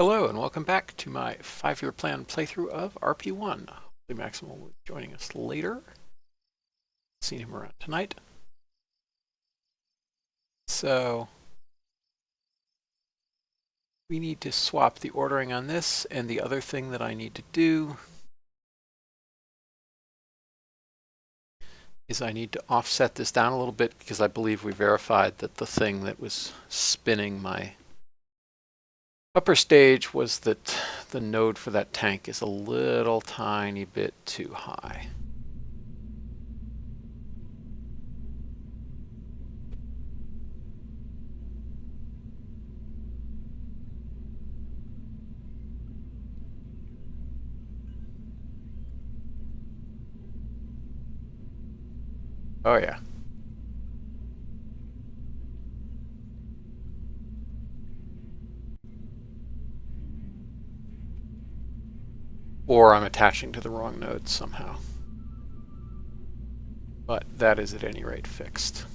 Hello and welcome back to my 5-year plan playthrough of RP-1. Hopefully Maximal will be joining us later. Seen him around tonight. So we need to swap the ordering on this, and the other thing that I need to do is I need to offset this down a little bit because I believe we verified that the thing that was spinning my upper stage was that the node for that tank is a little tiny bit too high. Oh yeah. Or I'm attaching to the wrong node somehow. But that is at any rate fixed.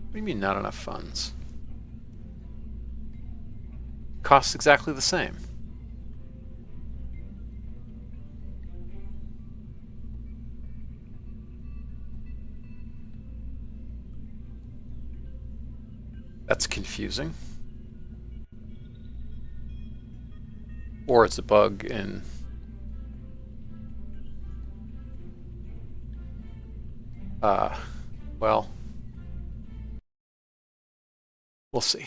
What do you mean not enough funds? Costs exactly the same. That's confusing. Or it's a bug in... well, we'll see.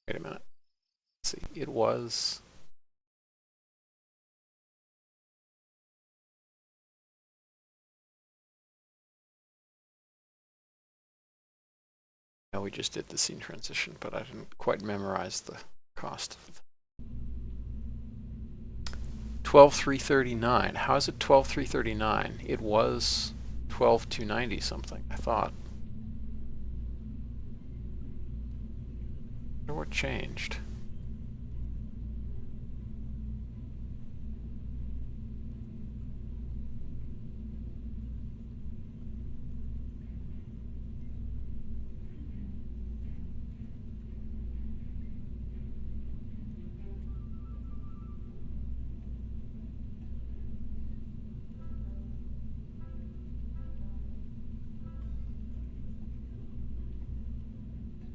Wait a minute. Let's see. It was... No, we just did the scene transition, but I didn't quite memorize the cost of it. 12,339. How is it 12,339? It was 12,290 something, I thought. I wonder what changed.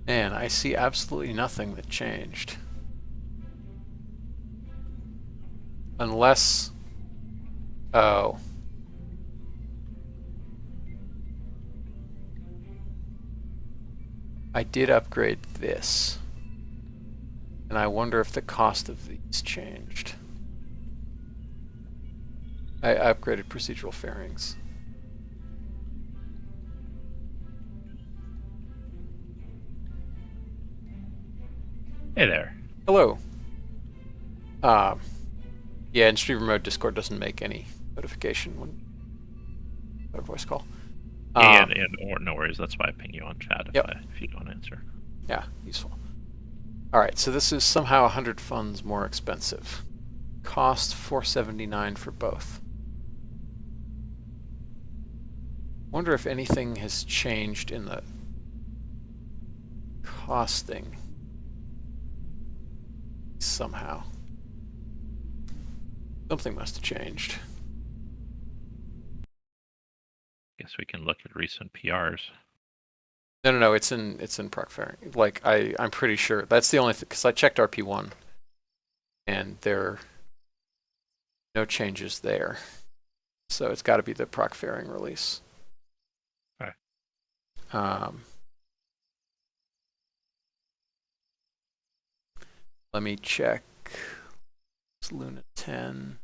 Man, I see absolutely nothing that changed. Unless... oh. I did upgrade this. And I wonder if the cost of these changed. I upgraded procedural fairings. Hey there. Hello. Yeah, in streamer mode, Discord doesn't make any notification when a voice call. Yeah, no worries. That's why I ping you on chat Yep. if you don't answer. Yeah, useful. All right, so this is somehow 100 funds more expensive. Cost 479 for both. Wonder if anything has changed in the costing somehow. Something must have changed. Guess we can look at recent PRs. No, it's in proc fairing. Like I'm pretty sure that's the only thing, because I checked RP-1 and there are no changes there. So it's got to be the proc fairing release. Okay. Let me check. It's Luna 10.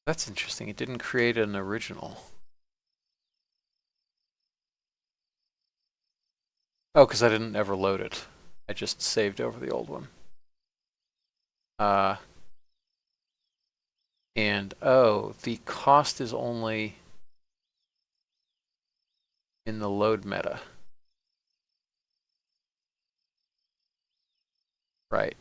That's interesting. It didn't create an original. Oh, because I didn't ever load it. I just saved over the old one. And oh, the cost is only in the load meta. Right.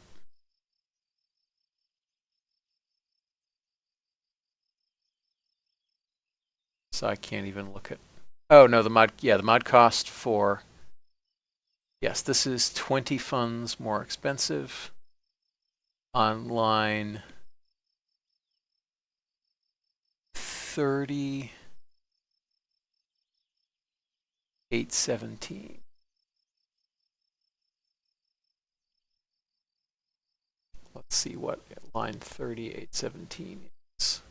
So I can't even look at. Oh no, the mod. Yeah, the mod cost for. Yes, this is 20 funds more expensive. Online 3817. Let's see what line 3817 is.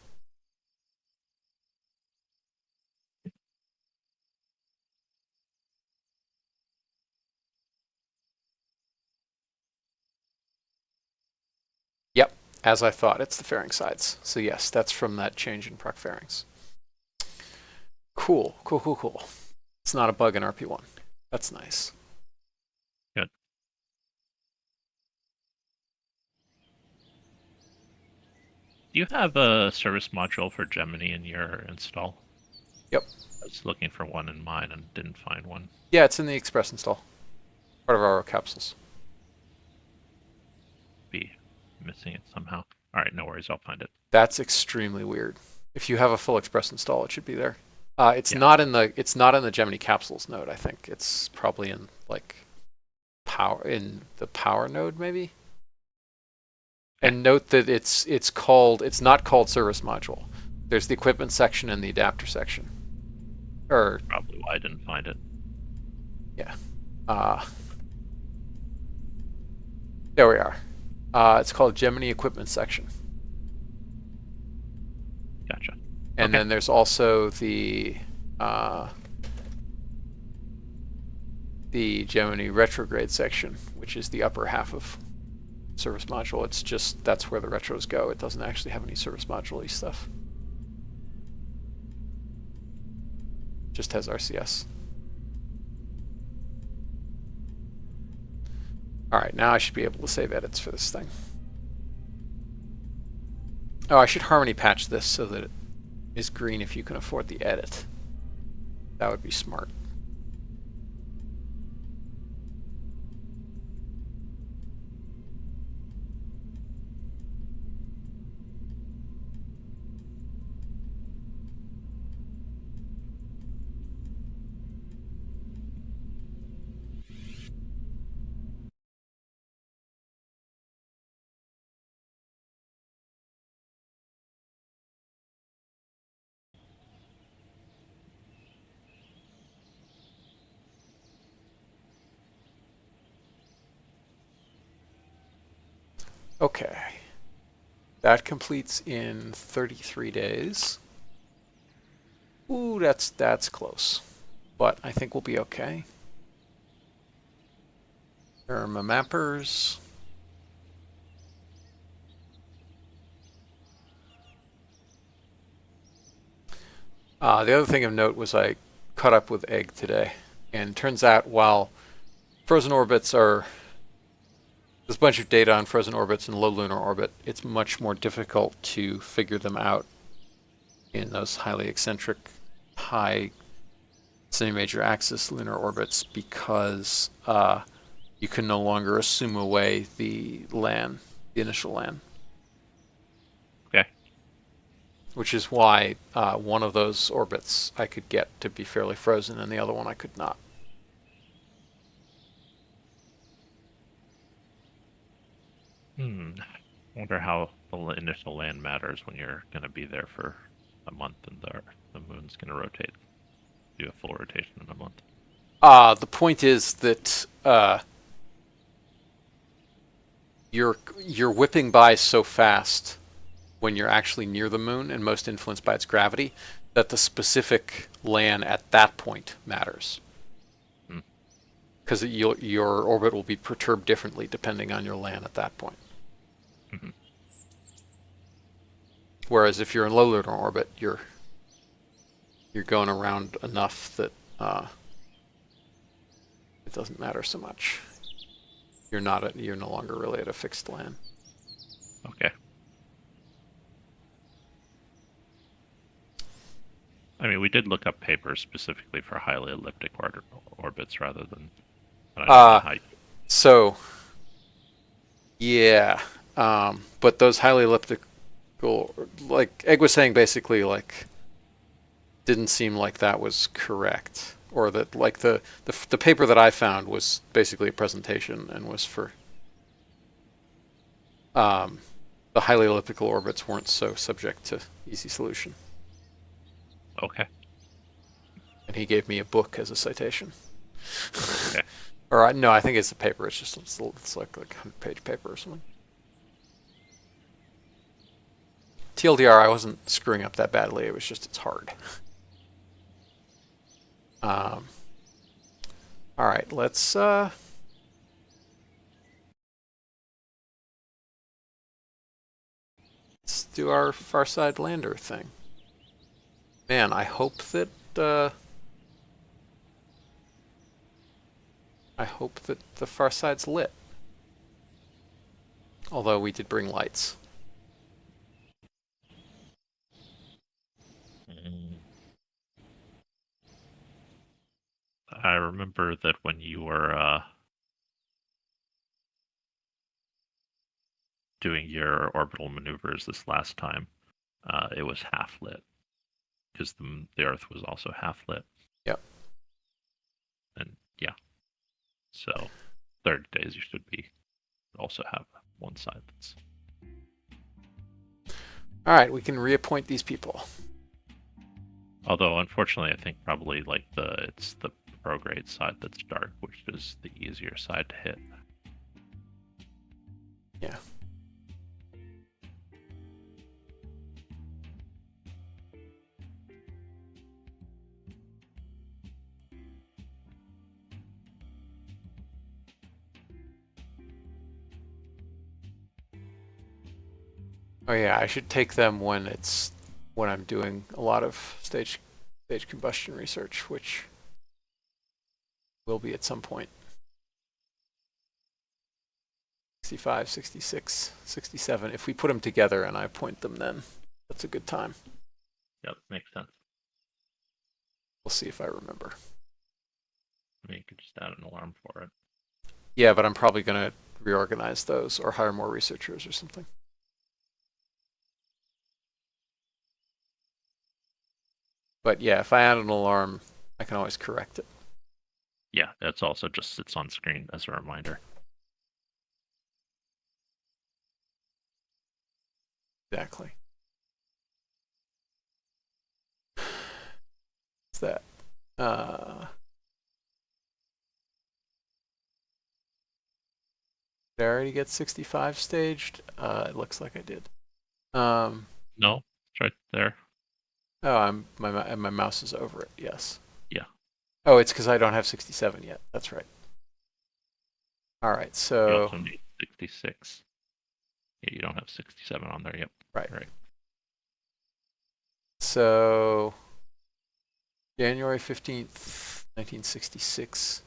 Yep, as I thought, it's the fairing sides. So yes, that's from that change in proc fairings. Cool, cool, cool, cool. It's not a bug in RP-1. That's nice. Good. Do you have a service module for Gemini in your install? Yep. I was looking for one in mine and didn't find one. Yeah, it's in the Express install. Part of our capsules. Be missing it somehow. All right, no worries. I'll find it. That's extremely weird. If you have a full Express install, it should be there. It's Yeah. not in the Gemini capsules node. I think it's probably in like the power node maybe. Okay. And note that it's not called service module. There's the equipment section and the adapter section. Or Probably why I didn't find it. yeah. There we are. It's called Gemini equipment section. Gotcha. And okay. then there's also the Gemini retrograde section, which is the upper half of service module. It's just that's where the retros go. It doesn't actually have any service module-y stuff. Just has RCS. All right, now I should be able to save edits for this thing. Oh, I should harmony patch this so that it is green if you can afford the edit. That would be smart. Okay. That completes in 33 days. Ooh, that's close. But I think we'll be okay. There are my mappers. The other thing of note was I caught up with Egg today. And turns out while frozen orbits are... There's a bunch of data on frozen orbits and low lunar orbit. It's much more difficult to figure them out in those highly eccentric, high semi-major axis lunar orbits because you can no longer assume away the LAN, the initial LAN. Okay. Which is why one of those orbits I could get to be fairly frozen and the other one I could not. Wonder how the initial land matters when you're going to be there for a month and the moon's going to rotate. Do a full rotation in a month. The point is that you're whipping by so fast when you're actually near the moon and most influenced by its gravity that the specific LAN at that point matters. Because your orbit will be perturbed differently depending on your LAN at that point. Mm-hmm. Whereas if you're in low lunar orbit, you're going around enough that it doesn't matter so much. You're no longer really at a fixed LAN. Okay. I mean, we did look up papers specifically for highly elliptic orbits rather than. I don't know how. So yeah, but those highly elliptical, like Egg was saying, basically like didn't seem like that was correct, or that like the paper that I found was basically a presentation and was for um, the highly elliptical orbits weren't so subject to easy solution. Okay. And he gave me a book as a citation. Okay. Or no, I think it's a paper. It's like a 100-page paper or something. TLDR, I wasn't screwing up that badly. It was just it's hard. All right, let's do our far side lander thing. Man, I hope that the far side's lit. Although we did bring lights. I remember that when you were doing your orbital maneuvers this last time, it was half lit because the Earth was also half lit. Yep. And yeah, so 30 days you should be also have one side that's. All right, we can reappoint these people. Although unfortunately, I think probably like it's the prograde side that's dark, which is the easier side to hit. Yeah. Oh yeah, I should take them when I'm doing a lot of stage combustion research, which will be at some point. 65, 66, 67. If we put them together and I point them then, that's a good time. Yep, makes sense. We'll see if I remember. I mean, you could just add an alarm for it. Yeah, but I'm probably going to reorganize those or hire more researchers or something. But yeah, if I add an alarm, I can always correct it. Yeah, that's also just sits on screen as a reminder. Exactly. What's that? Did I already get 65 staged? It looks like I did. No, it's right there. Oh, my mouse is over it. Yes. Yeah. Oh, it's because I don't have 67 yet. That's right. All right, You so also need 66. Yeah, you don't have 67 on there. Yep. right. Right. So January 15th, 1966.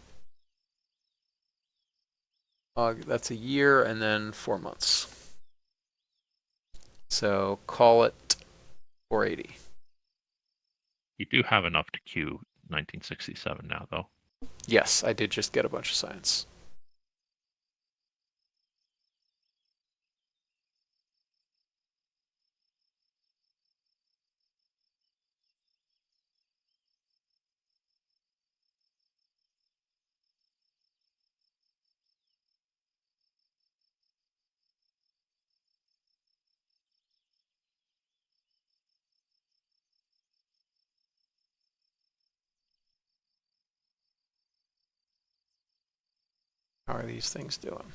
That's a year and then 4 months. So call it 480. You do have enough to queue 1967 now, though. Yes, I did just get a bunch of science. How are these things doing?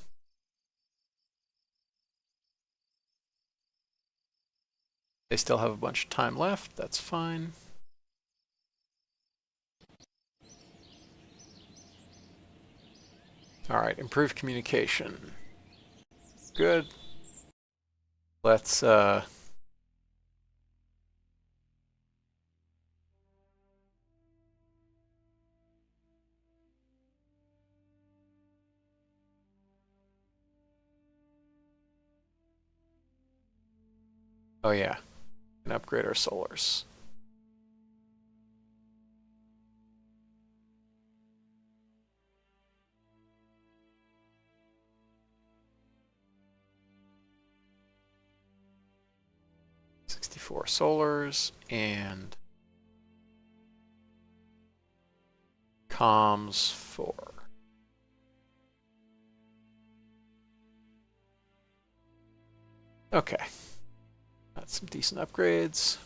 They still have a bunch of time left. That's fine. All right, improved communication. Good. Let's Oh yeah, and upgrade our solars. Four solars and comms 4. Okay, that's some decent upgrades.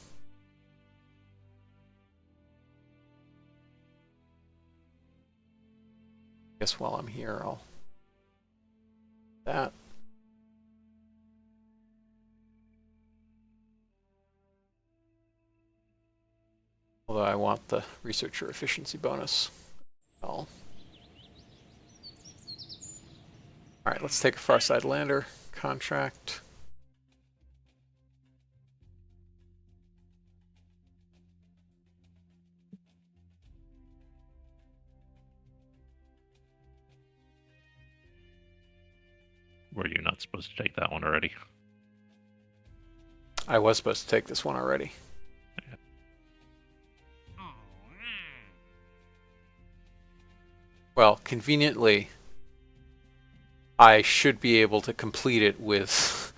Guess while I'm here, I'll that. Although I want the researcher efficiency bonus. All right, let's take a Farside Lander contract. Were you not supposed to take that one already? I was supposed to take this one already. Yeah. Well, conveniently, I should be able to complete it with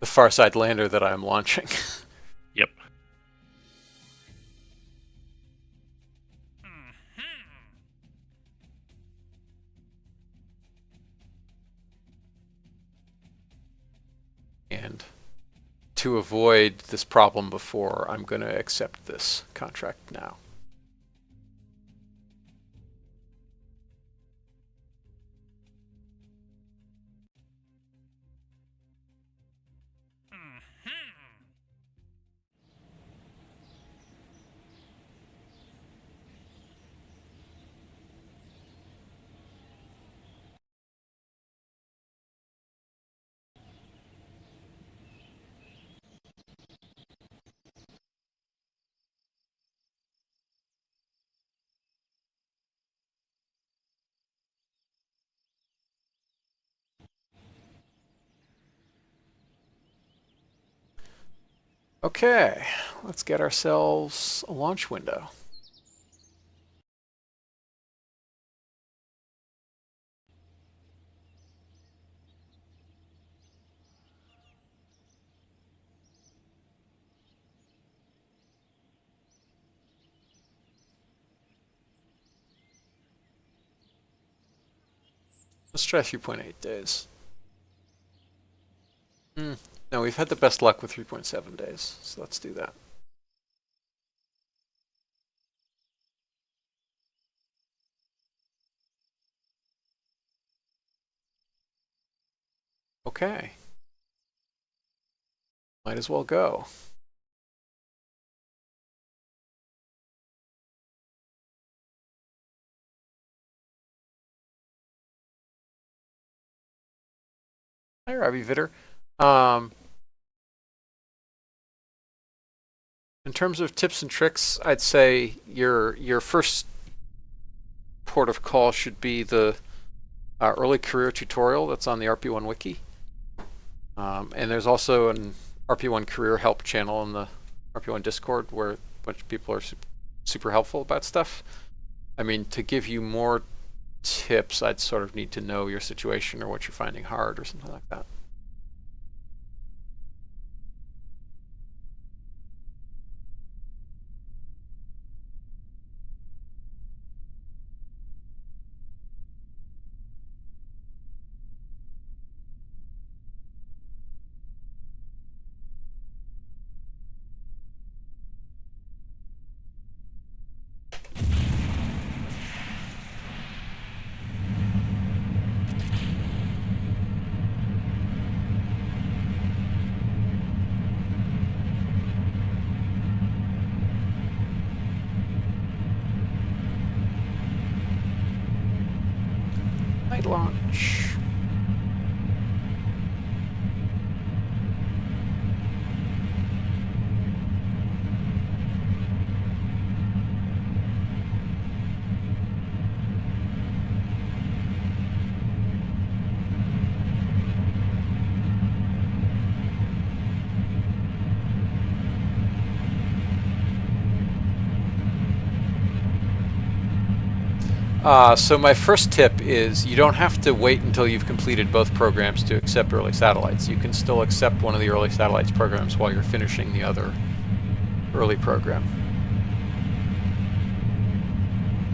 the Farside Lander that I'm launching. Yep. And to avoid this problem before, I'm going to accept this contract now. Okay, let's get ourselves a launch window. Let's try 3.8 days. No, we've had the best luck with 3.7 days, so let's do that. Okay. Might as well go. Hi, Robbie Vitter. In terms of tips and tricks, I'd say your first port of call should be the early career tutorial that's on the RP-1 wiki. And there's also an RP-1 career help channel in the RP-1 Discord where a bunch of people are super helpful about stuff. I mean, to give you more tips, I'd sort of need to know your situation or what you're finding hard or something like that. So my first tip is you don't have to wait until you've completed both programs to accept early satellites. You can still accept one of the early satellites programs while you're finishing the other early program.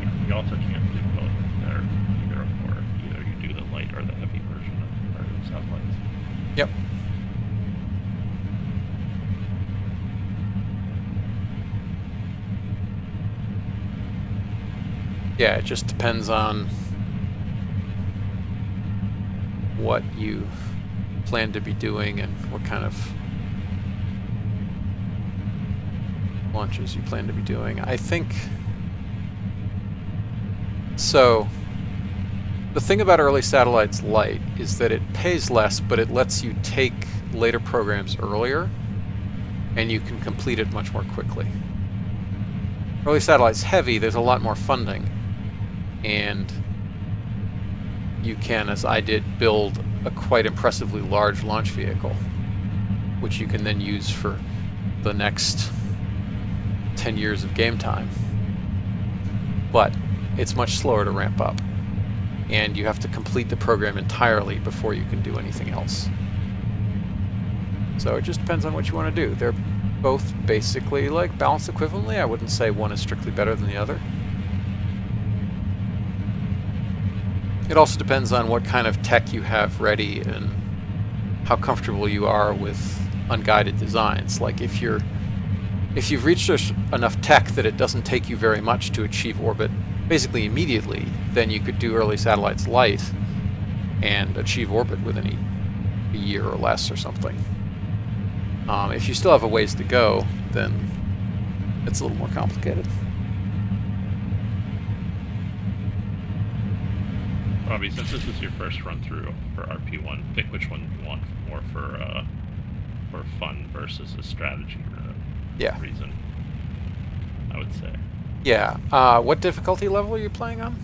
Yeah, you also can't do both. They're either or. Either you do the light or the heavy version of the satellites. Yep. Yeah, it just depends on what you plan to be doing and what kind of launches you plan to be doing. I think so. The thing about early satellites light is that it pays less, but it lets you take later programs earlier, and you can complete it much more quickly. Early satellites heavy, there's a lot more funding, and you can, as I did, build a quite impressively large launch vehicle, which you can then use for the next 10 years of game time. But it's much slower to ramp up, and you have to complete the program entirely before you can do anything else. So it just depends on what you want to do. They're both basically like balanced equivalently. I wouldn't say one is strictly better than the other. It also depends on what kind of tech you have ready and how comfortable you are with unguided designs. Like if you've reached enough tech that it doesn't take you very much to achieve orbit basically immediately, then you could do early satellites light and achieve orbit within a year or less or something. If you still have a ways to go, then it's a little more complicated. Robbie, since this is your first run through for RP-1, pick which one you want more for fun versus a strategy reason, I would say. Yeah. What difficulty level are you playing on?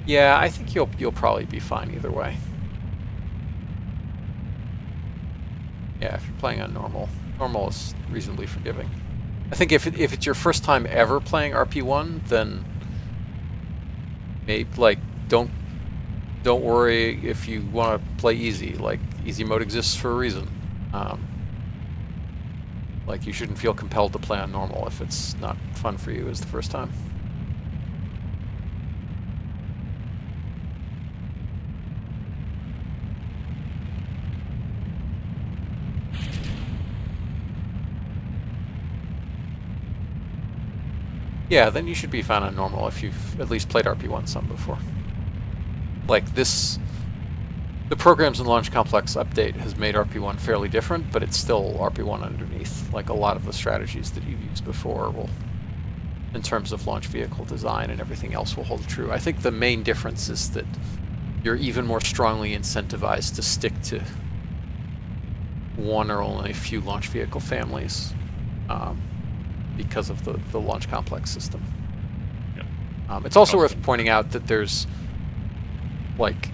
Yeah, I think you'll probably be fine either way. Yeah, if you're playing on normal, normal is reasonably forgiving. I think if it's your first time ever playing RP-1, then maybe like don't worry if you want to play easy. Like easy mode exists for a reason. Like you shouldn't feel compelled to play on normal if it's not fun for you as the first time. Yeah, then you should be fine on normal if you've at least played RP-1 some before. Like this, the Programs and Launch Complex update has made RP-1 fairly different, but it's still RP-1 underneath. Like a lot of the strategies that you've used before will, in terms of launch vehicle design and everything else, will hold true. I think the main difference is that you're even more strongly incentivized to stick to one or only a few launch vehicle families. Because of the launch complex system. Yep. It's also worth pointing out that there's, like,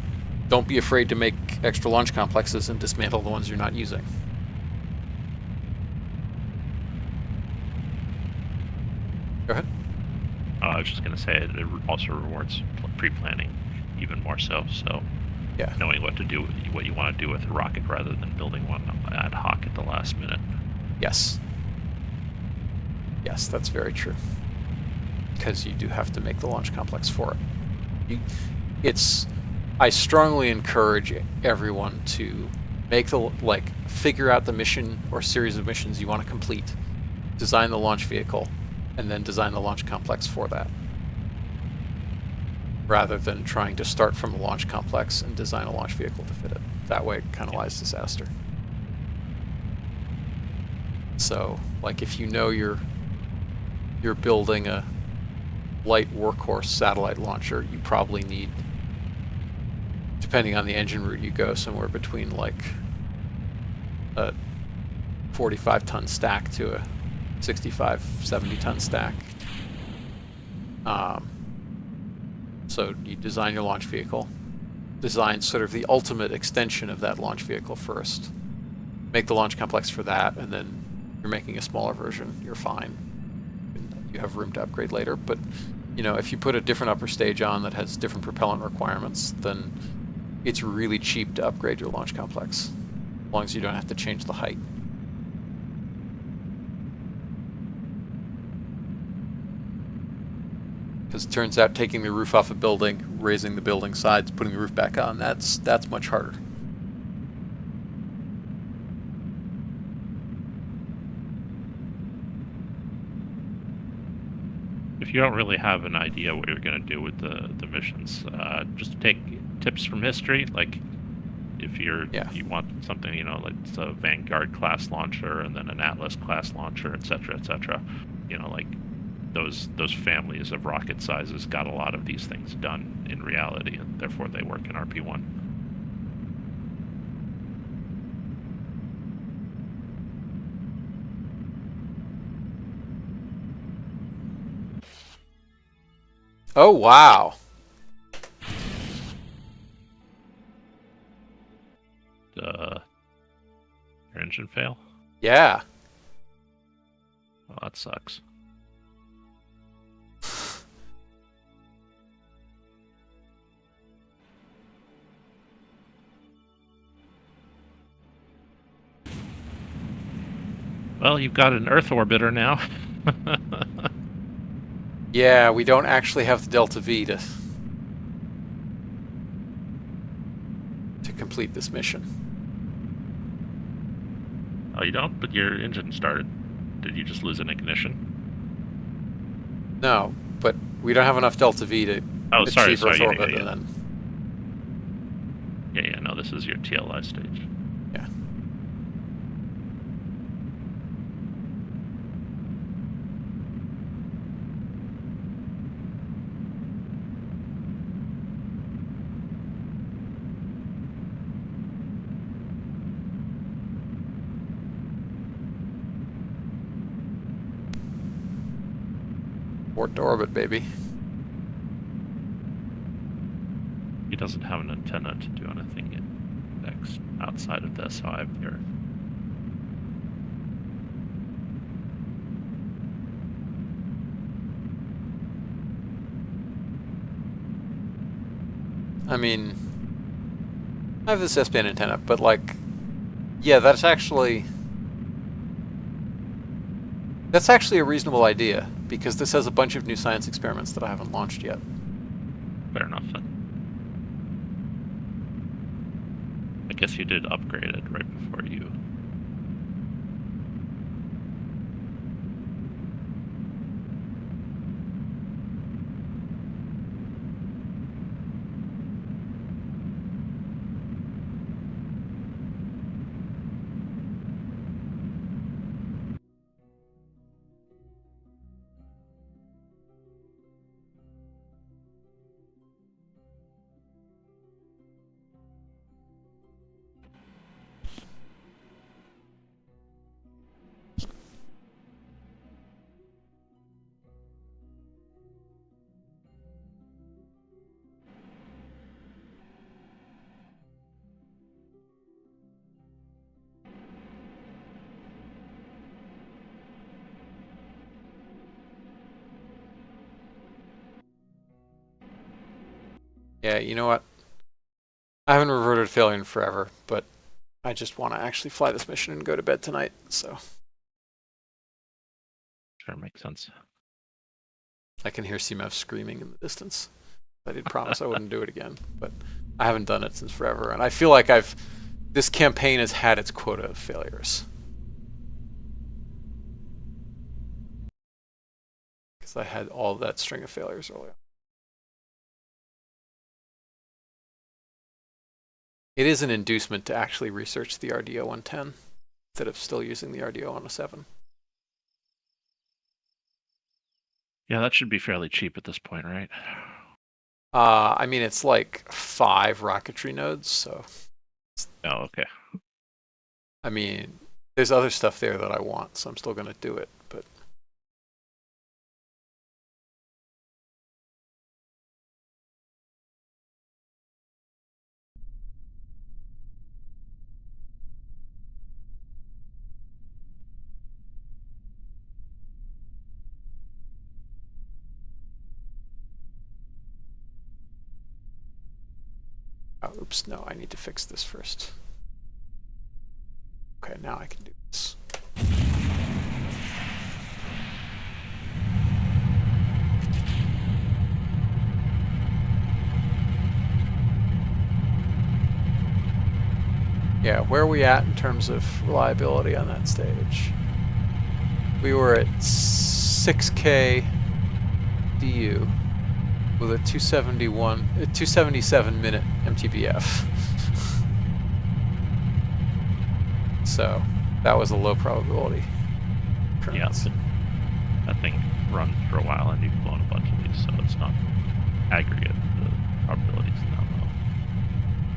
don't be afraid to make extra launch complexes and dismantle the ones you're not using. Go ahead. I was just going to say it also rewards pre-planning even more so. So Yeah. knowing what to do, what you want to do with a rocket rather than building one ad hoc at the last minute. Yes. Yes, that's very true. Because you do have to make the launch complex for it. I strongly encourage everyone to make figure out the mission or series of missions you want to complete, design the launch vehicle, and then design the launch complex for that. Rather than trying to start from the launch complex and design a launch vehicle to fit it. That way it kind of lies disaster. So, like if you know you're building a light workhorse satellite launcher, you probably need, depending on the engine route you go, somewhere between like a 45-ton stack to a 65, 70-ton stack. So you design your launch vehicle, design sort of the ultimate extension of that launch vehicle first. Make the launch complex for that, and then you're making a smaller version, you're fine. You have room to upgrade later, but if you put a different upper stage on that has different propellant requirements, then it's really cheap to upgrade your launch complex, as long as you don't have to change the height. Because it turns out taking the roof off a building, raising the building sides, putting the roof back on, that's much harder. If you don't really have an idea what you're going to do with the missions, just take tips from history. Like if you want something, like it's a Vanguard class launcher and then an Atlas class launcher, etc., etc. Like those families of rocket sizes got a lot of these things done in reality, and therefore they work in RP-1. Oh, wow. Your engine fail? Yeah. Well, that sucks. Well, you've got an Earth orbiter now. Yeah, we don't actually have the Delta V to complete this mission. Oh, you don't? But your engine started. Did you just lose an ignition? No, but we don't have enough Delta V to achieve Earth orbit, yeah. and then... Yeah, no, this is your TLI stage. Yeah. Port to orbit, baby. He doesn't have an antenna to do anything outside of this, so I'm here. I mean, I have this S-band antenna, but yeah, that's actually a reasonable idea, because this has a bunch of new science experiments that I haven't launched yet. Fair enough then. I guess you did upgrade it right before you... Yeah, you know what? I haven't reverted failure in forever, but I just want to actually fly this mission and go to bed tonight, so... Sure, makes sense. I can hear CMF screaming in the distance. I did promise I wouldn't do it again, but I haven't done it since forever, and I feel like this campaign has had its quota of failures. Because I had all that string of failures earlier. It is an inducement to actually research the RDO 110 instead of still using the RDO 107. Yeah, that should be fairly cheap at this point, right? I mean, it's like 5 rocketry nodes, so... Oh, okay. I mean, there's other stuff there that I want, so I'm still going to do it, but... Oh, oops, no, I need to fix this first. Okay, now I can do this. Yeah, where are we at in terms of reliability on that stage? We were at 6K DU with a 277 minute MTBF. So that was a low probability occurrence. Yeah, that thing runs for a while, and you've blown a bunch of these, so it's not aggregate. The probability is not low.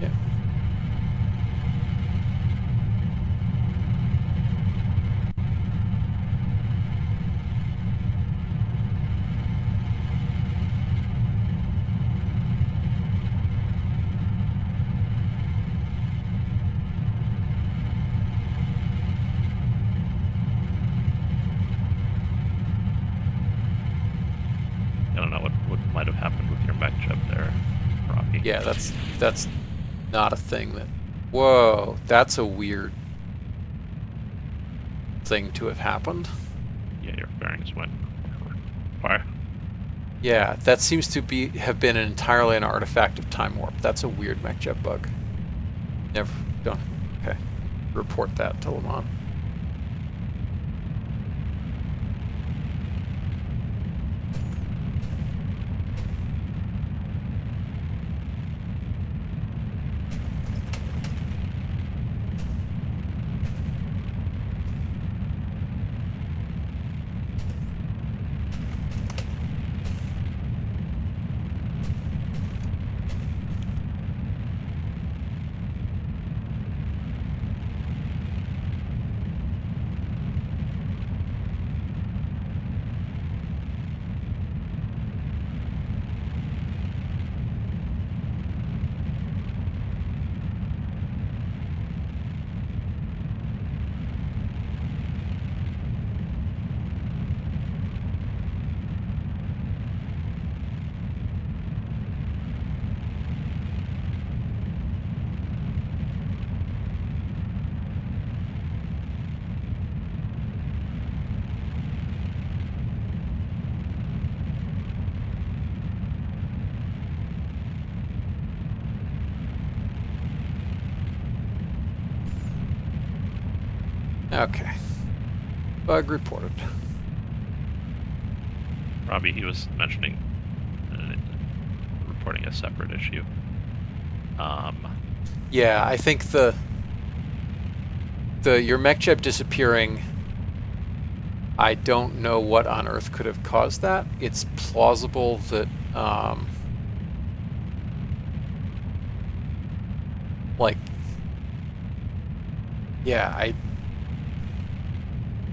Yeah. I don't know what might have happened with your mech jump there, Rocky. Yeah, that's not a thing that. Whoa, that's a weird thing to have happened. Yeah, your bearings went fire. Yeah, that seems to have been entirely an artifact of time warp. That's a weird mechjet bug. Never don't. Okay, report that to Lamont. Okay. Bug reported. Robbie, he was mentioning reporting a separate issue. Yeah, I think your mech chip disappearing. I don't know what on earth could have caused that. It's plausible that like yeah,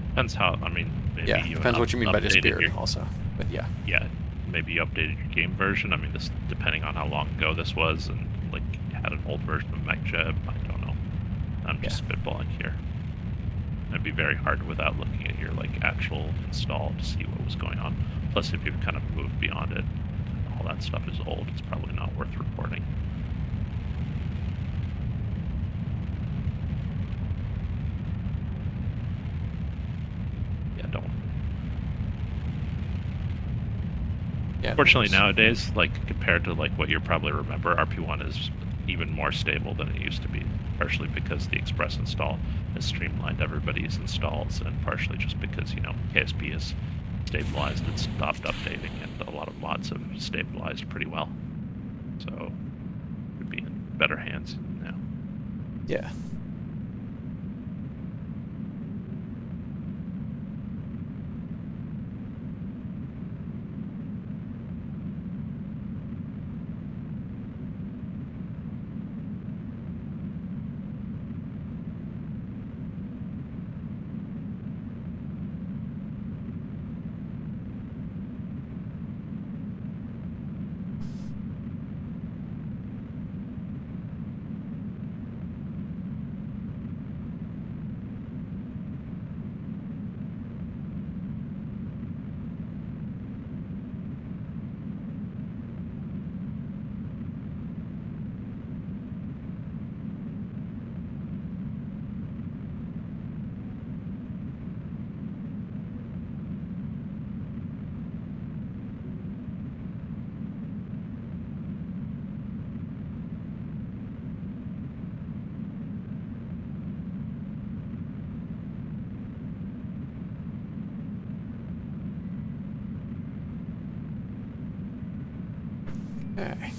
depends how. I mean, maybe yeah, you depends what you mean by updated disappeared also. But yeah. yeah, maybe you updated your game version. I mean, this depending on how long ago this was, and like had an old version of MechJeb. I don't know. I'm just spitballing here. It'd be very hard without looking at your like actual install to see what was going on. Plus, if you've kind of moved beyond it, all that stuff is old. It's probably not worth reporting. Yeah, don't. Yeah. Fortunately, nowadays, like compared to like what you probably remember, RP-1 is even more stable than it used to be. Partially because the Express install has streamlined everybody's installs, and partially just because KSP has stabilized and stopped updating, and a lot of mods have stabilized pretty well. So would be in better hands now. Yeah. Okay.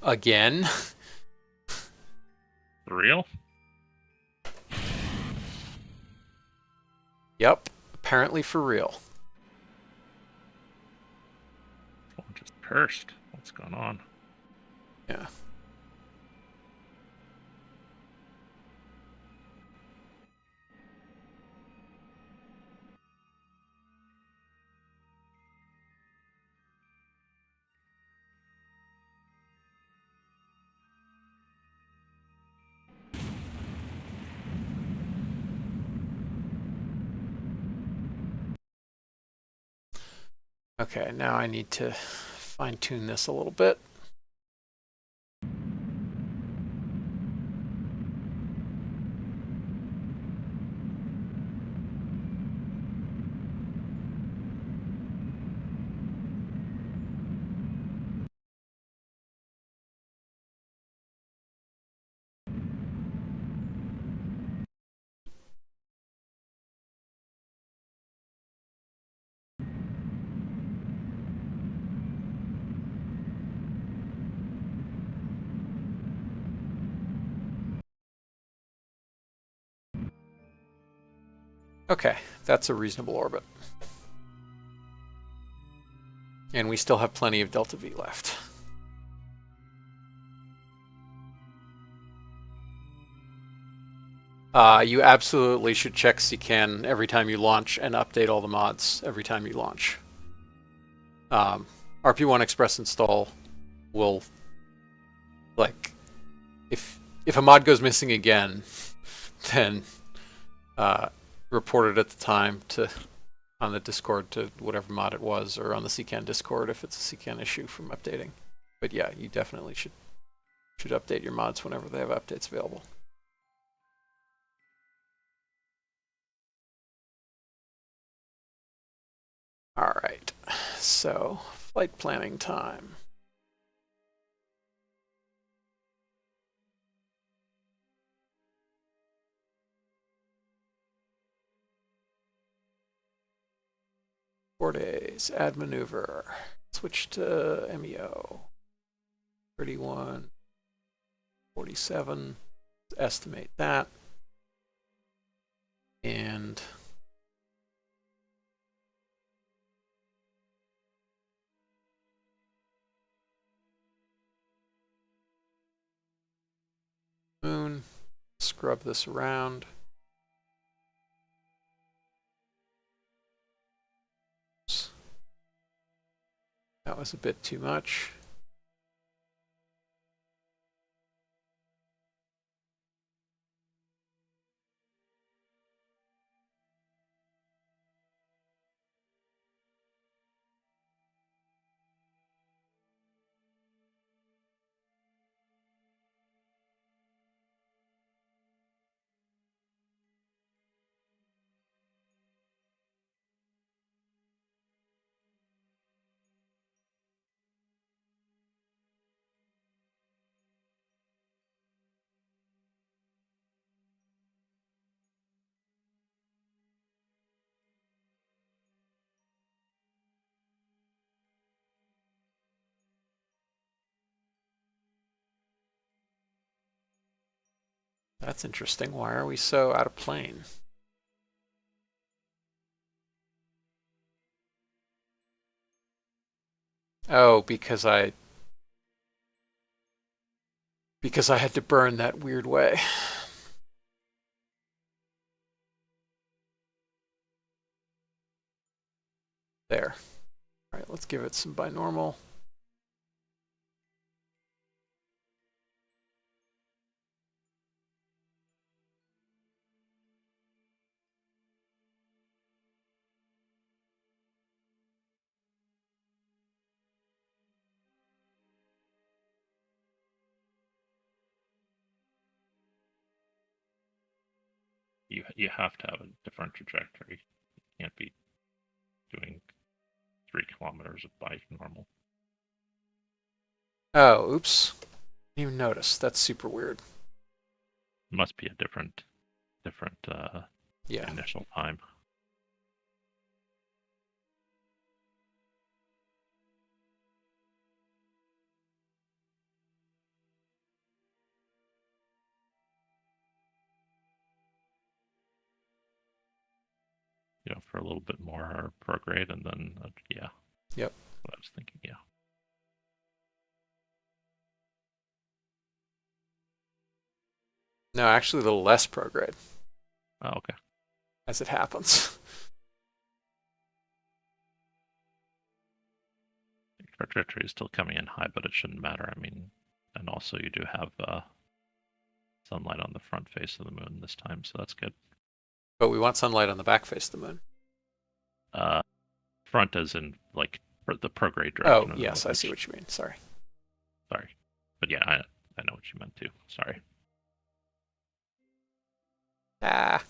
Again? For real? Yep. Apparently for real. Oh, just cursed. What's going on? Yeah. Okay, now I need to fine tune this a little bit. Okay, that's a reasonable orbit. And we still have plenty of delta V left. You absolutely should check CCAN every time you launch and update all the mods every time you launch. RP-1 Express install will, like, if a mod goes missing again, then report it at the time on the Discord to whatever mod it was, or on the CCAN Discord if it's a CCAN issue from updating. But yeah, you definitely should update your mods whenever they have updates available. All right, so flight planning time. Four days, add maneuver, switch to MEO. 31, 47, estimate that. And moon, scrub this around. That was a bit too much. That's interesting. Why are we so out of plane? Oh, because I had to burn that weird way. There. All right, let's give it some binormal. You have to have a different trajectory. You can't be doing 3 kilometers of bike normal. Oh, oops. Didn't even notice. That's super weird. Must be a different Yeah. initial time. For a little bit more prograde, and then yeah. Yep. What I was thinking, yeah. No, actually a little less prograde, Oh, okay. as it happens. Trajectory is still coming in high, but it shouldn't matter. I mean, and also you do have sunlight on the front face of the moon this time, so that's good. But we want sunlight on the back face of the moon. Front as in like the prograde Oh, direction of the yes, moon. I see what you mean. Sorry. Sorry, but yeah, I know what you meant too. Sorry. Ah.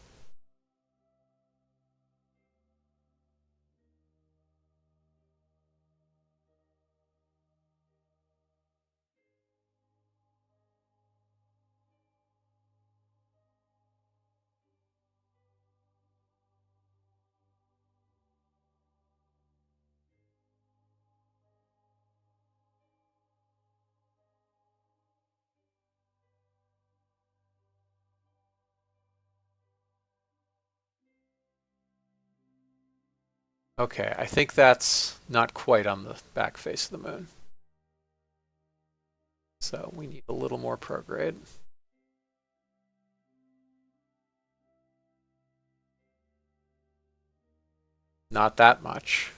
Okay, I think that's not quite on the back face of the moon. So we need a little more prograde. Not that much.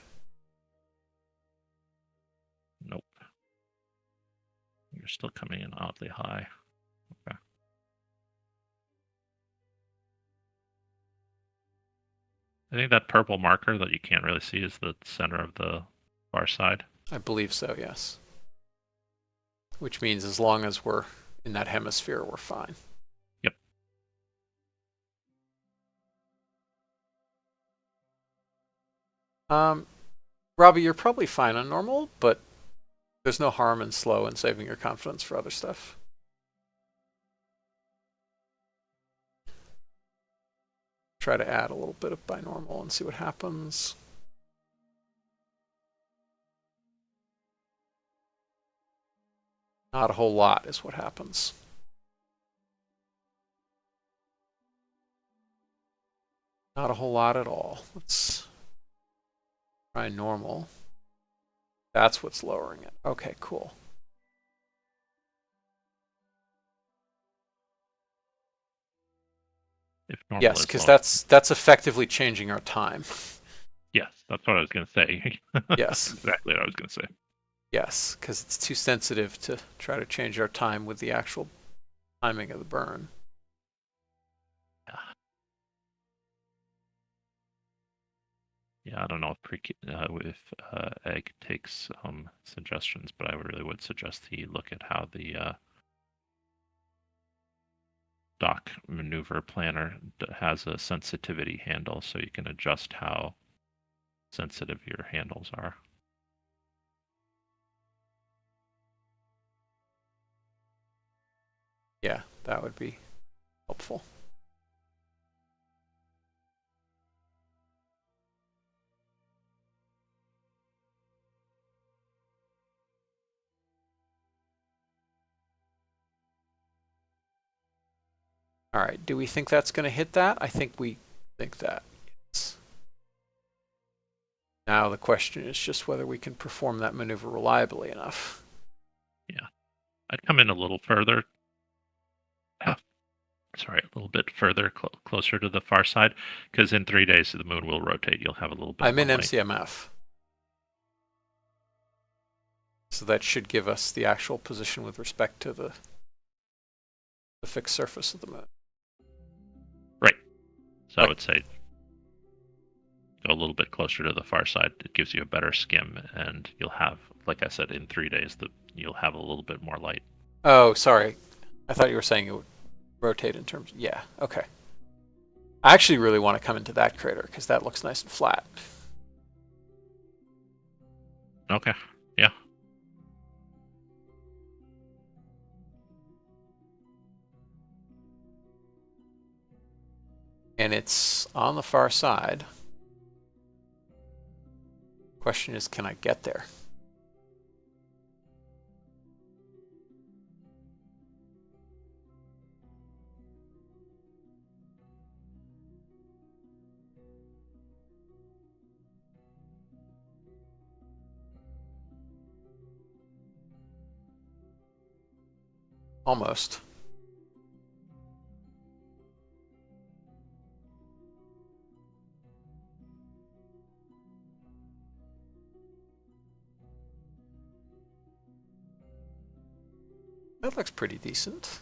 Nope. You're still coming in oddly high. Okay. I think that purple marker that you can't really see is the center of the far side. I believe so, yes. Which means as long as we're in that hemisphere, we're fine. Yep. Robbie, you're probably fine on normal, but there's no harm in slow and saving your confidence for other stuff. Try to add a little bit of binormal and see what happens. Not a whole lot is what happens. Not a whole lot at all. Let's try normal. That's what's lowering it. Okay, cool. If normal Yes, is because low. that's effectively changing our time. Yes, that's what I was going to say. Yes. Exactly what I was going to say. Yes, because it's too sensitive to try to change our time with the actual timing of the burn. Yeah, I don't know if Egg takes suggestions, but I really would suggest he look at how the dock maneuver planner has a sensitivity handle, so you can adjust how sensitive your handles are. Yeah, that would be helpful. All right, do we think that's going to hit that? I think we think that. Yes. Now the question is just whether we can perform that maneuver reliably enough. Yeah, I'd come in a little further. Sorry, a little bit further, closer to the far side, because in 3 days the moon will rotate. You'll have a little bit I'm more in light. MCMF. So that should give us the actual position with respect to the fixed surface of the moon. Right. So I would say go a little bit closer to the far side. It gives you a better skim, and you'll have, like I said, in 3 days, you'll have a little bit more light. Oh, sorry. I thought you were saying it would rotate in terms. Yeah, okay. I actually really want to come into that crater because that looks nice and flat. Okay. Yeah. And it's on the far side. Question is, can I get there? Almost. That looks pretty decent.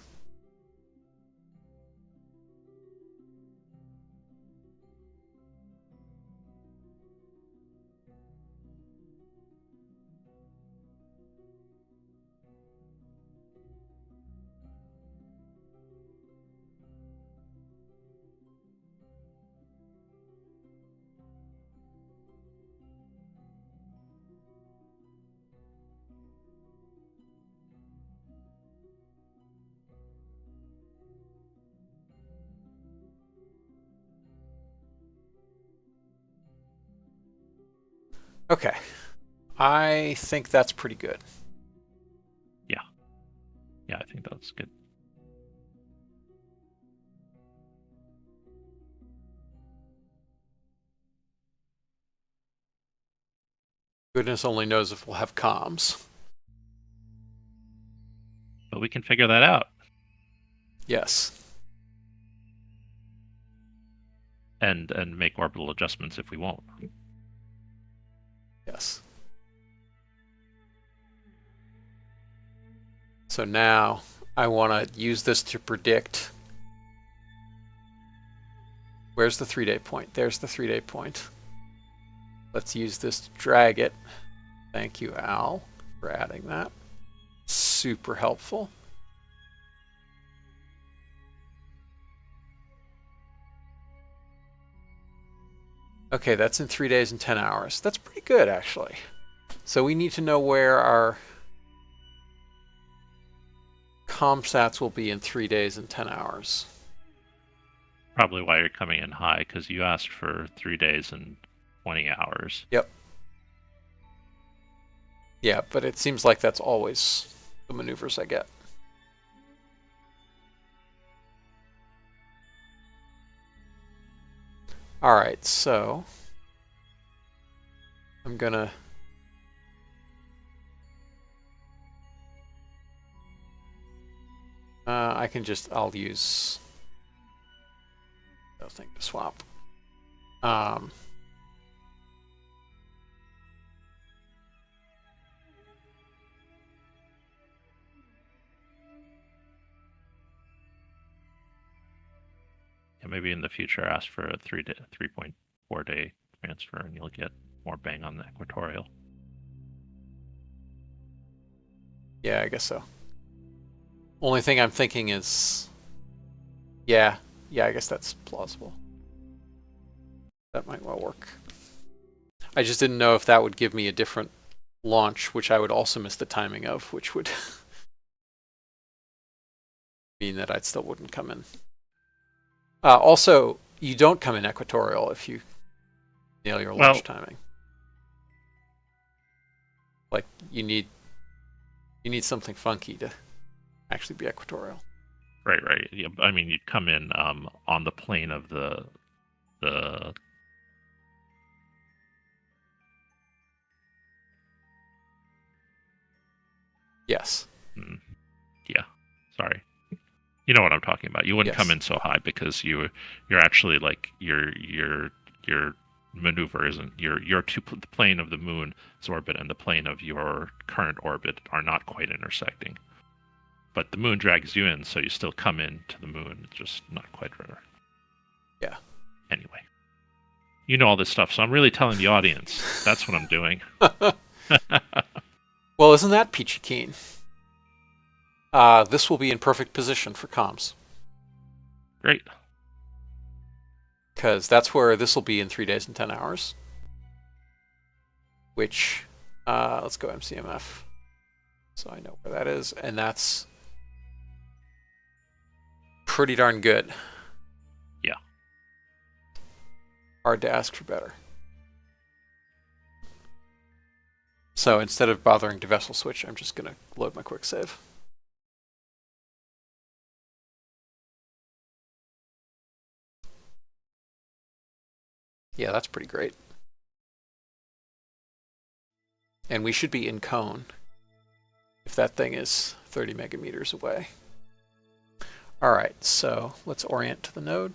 Okay. I think that's pretty good. Yeah. Yeah, I think that's good. Goodness only knows if we'll have comms. But we can figure that out. Yes. And make orbital adjustments if we won't. Yes. So now I want to use this to predict. Where's the 3-day point? There's the 3-day point. Let's use this to drag it. Thank you, Al, for adding that. Super helpful. Okay, that's in 3 days and 10 hours. That's pretty good, actually. So we need to know where our ComSats will be in 3 days and 10 hours. Probably why you're coming in high, because you asked for 3 days and 20 hours. Yep. Yeah, but it seems like that's always the maneuvers I get. All right, so I'm gonna I'll use the thing to swap. Yeah, maybe in the future ask for a 3.4 day transfer and you'll get more bang on the equatorial. Yeah, I guess so. Only thing I'm thinking is, yeah, I guess that's plausible. That might well work. I just didn't know if that would give me a different launch, which I would also miss the timing of, which would mean that I still wouldn't come in. Also, you don't come in equatorial if you nail your launch timing. Like you need something funky to actually be equatorial. Right. Yeah, I mean, you'd come in on the plane of the. Yes. Yeah. Sorry. You know what I'm talking about. You wouldn't come in so high because you're actually like your maneuver isn't the plane of the moon's orbit and the plane of your current orbit are not quite intersecting. But the moon drags you in, so you still come in to the moon, just not quite right. Yeah. Anyway, you know all this stuff, so I'm really telling the audience. That's what I'm doing. Well, isn't that peachy keen? This will be in perfect position for comms. Great. Because that's where this will be in 3 days and 10 hours. Which, let's go MCMF. So I know where that is. And that's pretty darn good. Yeah. Hard to ask for better. So instead of bothering to vessel switch, I'm just going to load my quick save. Yeah, that's pretty great. And we should be in cone if that thing is 30 megameters away. All right, so let's orient to the node.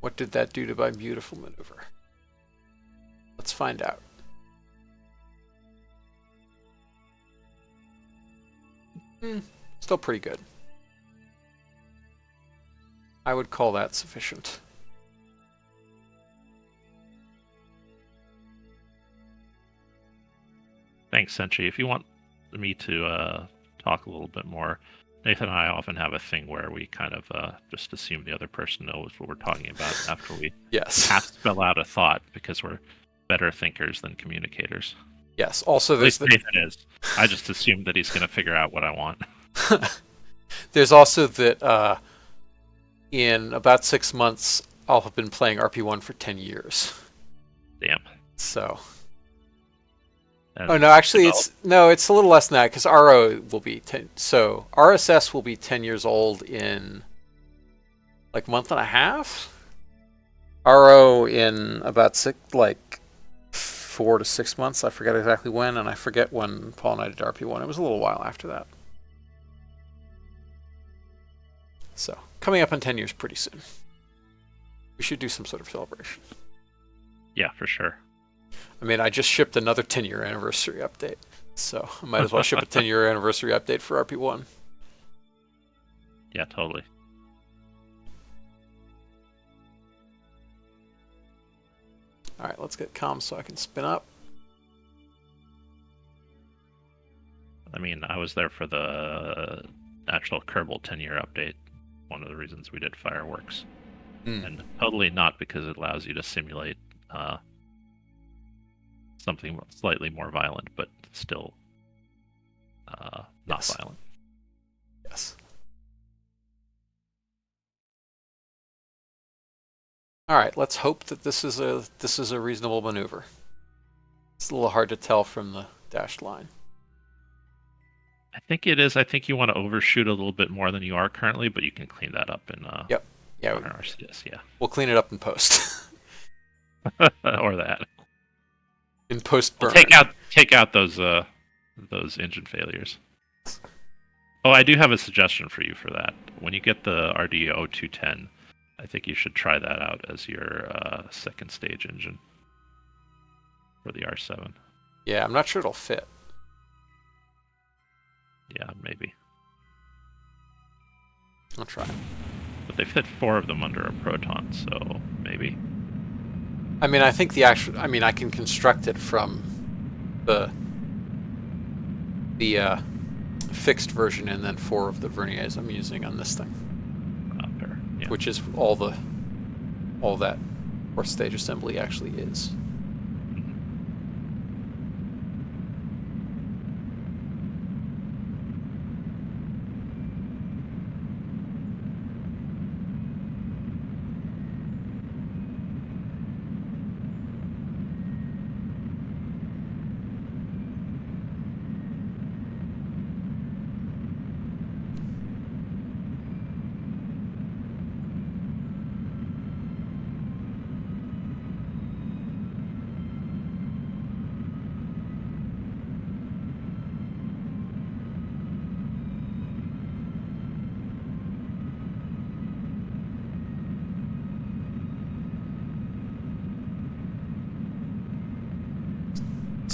What did that do to my beautiful maneuver? Let's find out. Still pretty good. I would call that sufficient. Thanks, Senchi. If you want me to talk a little bit more, Nathan and I often have a thing where we kind of just assume the other person knows what we're talking about after we Yes. have to spell out a thought because we're better thinkers than communicators. Yes. Also, at least Nathan is. I just assume that he's going to figure out what I want. There's also that in about 6 months, I'll have been playing RP-1 for 10 years. Damn. So. And oh no, actually, it's a little less than that because RO will be 10. So RSS will be 10 years old in like a month and a half. RO in about 4 to 6 months. I forget exactly when, and I forget when Paul and I did RP-1. It was a little while after that. So coming up on 10 years pretty soon. We should do some sort of celebration. Yeah, for sure. I mean, I just shipped another 10-year anniversary update, so I might as well ship a 10-year anniversary update for RP-1. Yeah, totally. All right, let's get comms so I can spin up. I mean, I was there for the actual Kerbal 10-year update. One of the reasons we did fireworks. And totally not because it allows you to simulate something slightly more violent, but still not violent. Yes. All right, let's hope that this is a reasonable maneuver. It's a little hard to tell from the dashed line. I think it is. I think you want to overshoot a little bit more than you are currently, but you can clean that up in yep. Yeah, on RCS. Yeah, we'll clean it up in post. or that. In post burn. We'll take out those engine failures. Oh, I do have a suggestion for you for that. When you get the RD-0210, I think you should try that out as your second stage engine for the R7. Yeah, I'm not sure it'll fit. Yeah, maybe. I'll try. But they fit 4 of them under a Proton, so maybe. I mean, I think I can construct it from the fixed version and then 4 of the verniers I'm using on this thing. Fair. Yeah. Which is all that fourth stage assembly actually is.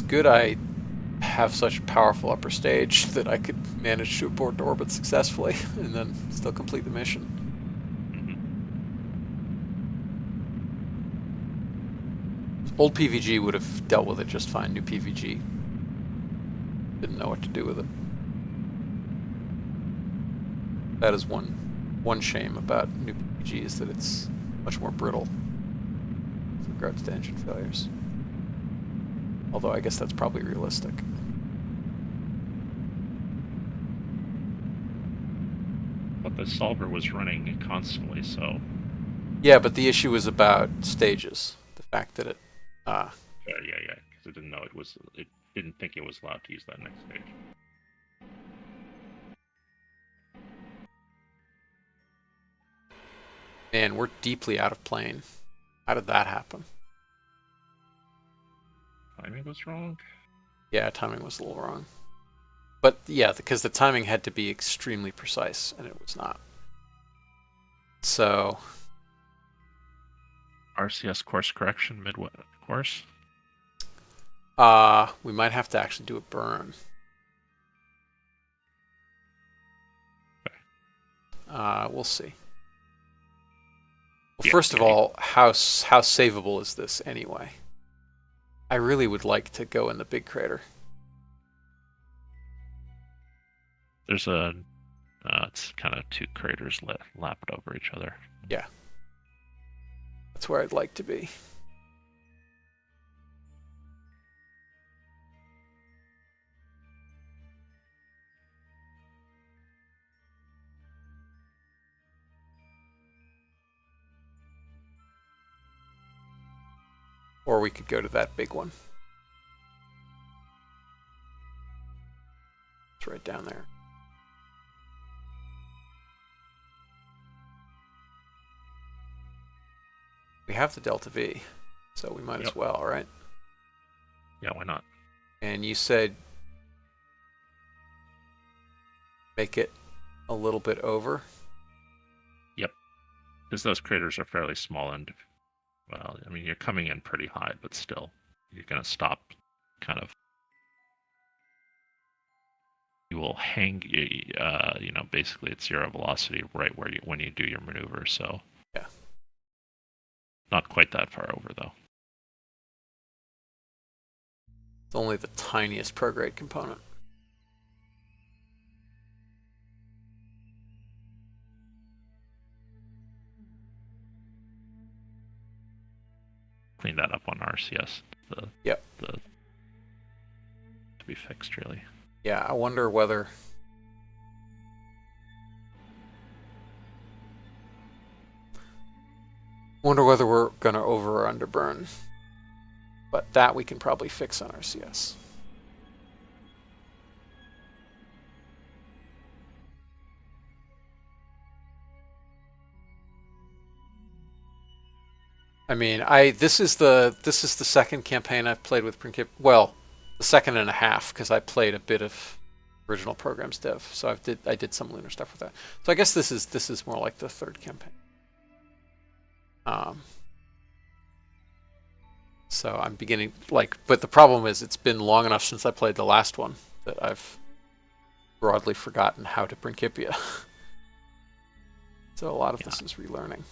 Good I have such a powerful upper stage that I could manage to abort to orbit successfully and then still complete the mission. Old PVG would have dealt with it just fine. New PVG didn't know what to do with it. That is one shame about new PVG, is that it's much more brittle with regards to engine failures. Although I guess that's probably realistic. But the solver was running constantly, so... Yeah, but the issue was about stages. The fact that it... yeah, because it didn't know it didn't think it was allowed to use that next stage. Man, we're deeply out of plane. How did that happen? Timing was wrong? Yeah, timing was a little wrong. But yeah, because the timing had to be extremely precise, and it was not. So... RCS course correction mid-course? we might have to actually do a burn. We'll see. Well, first of all, how savable is this anyway? I really would like to go in the big crater. There's it's kind of two craters lapped over each other. Yeah. That's where I'd like to be. Or we could go to that big one. It's right down there. We have the Delta V, so we might as well, right? Yeah, why not? And you said make it a little bit over? Yep. Because those craters are fairly small, and, well, I mean, you're coming in pretty high, but still, you're going to stop kind of... You will hang, basically it's zero velocity right when you do your maneuver, so... Yeah. Not quite that far over, though. It's only the tiniest prograde component. Clean that up on RCS. Yep. To be fixed, really. Yeah, I wonder whether... we're going to over or under burn. But that we can probably fix on RCS. I mean, this is the second campaign I've played with Principia. Well, the second and a half, because I played a bit of original programs dev, so I did some lunar stuff with that. So I guess this is more like the third campaign. So I'm beginning but the problem is it's been long enough since I played the last one that I've broadly forgotten how to Principia. So a lot of this is relearning.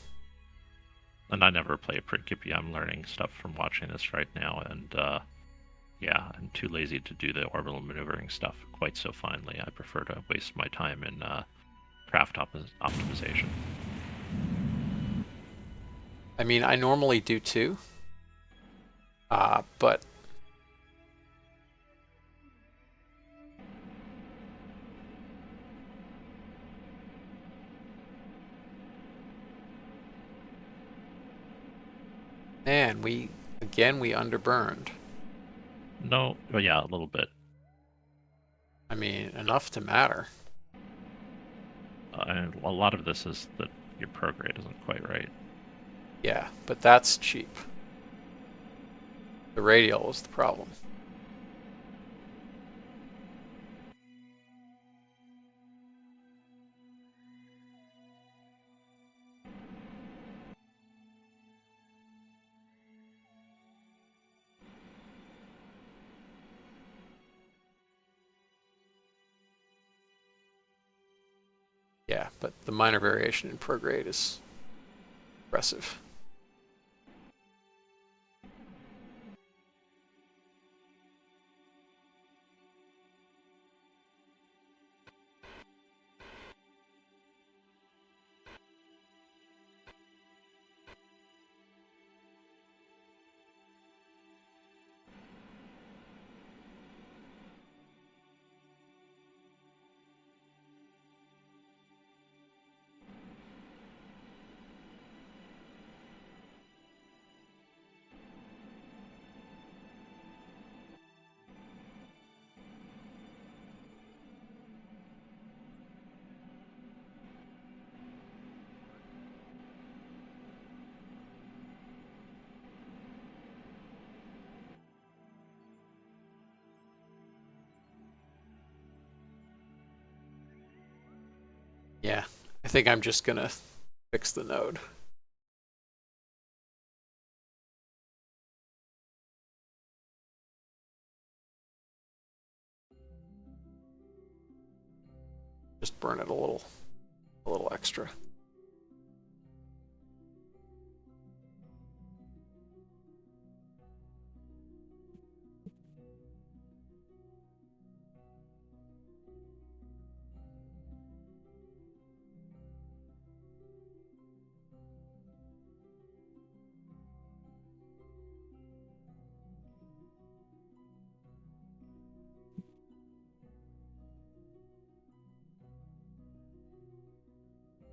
And I never play Principia. I'm learning stuff from watching this right now, and I'm too lazy to do the orbital maneuvering stuff quite so finely. I prefer to waste my time in craft optimization. I mean, I normally do too, but man, we underburned. No, well, yeah, a little bit. I mean, enough to matter. And a lot of this is that your prograde isn't quite right. Yeah, but that's cheap. The radial was the problem. Yeah, but the minor variation in prograde is impressive. Yeah, I think I'm just gonna fix the node. Just burn it a little extra.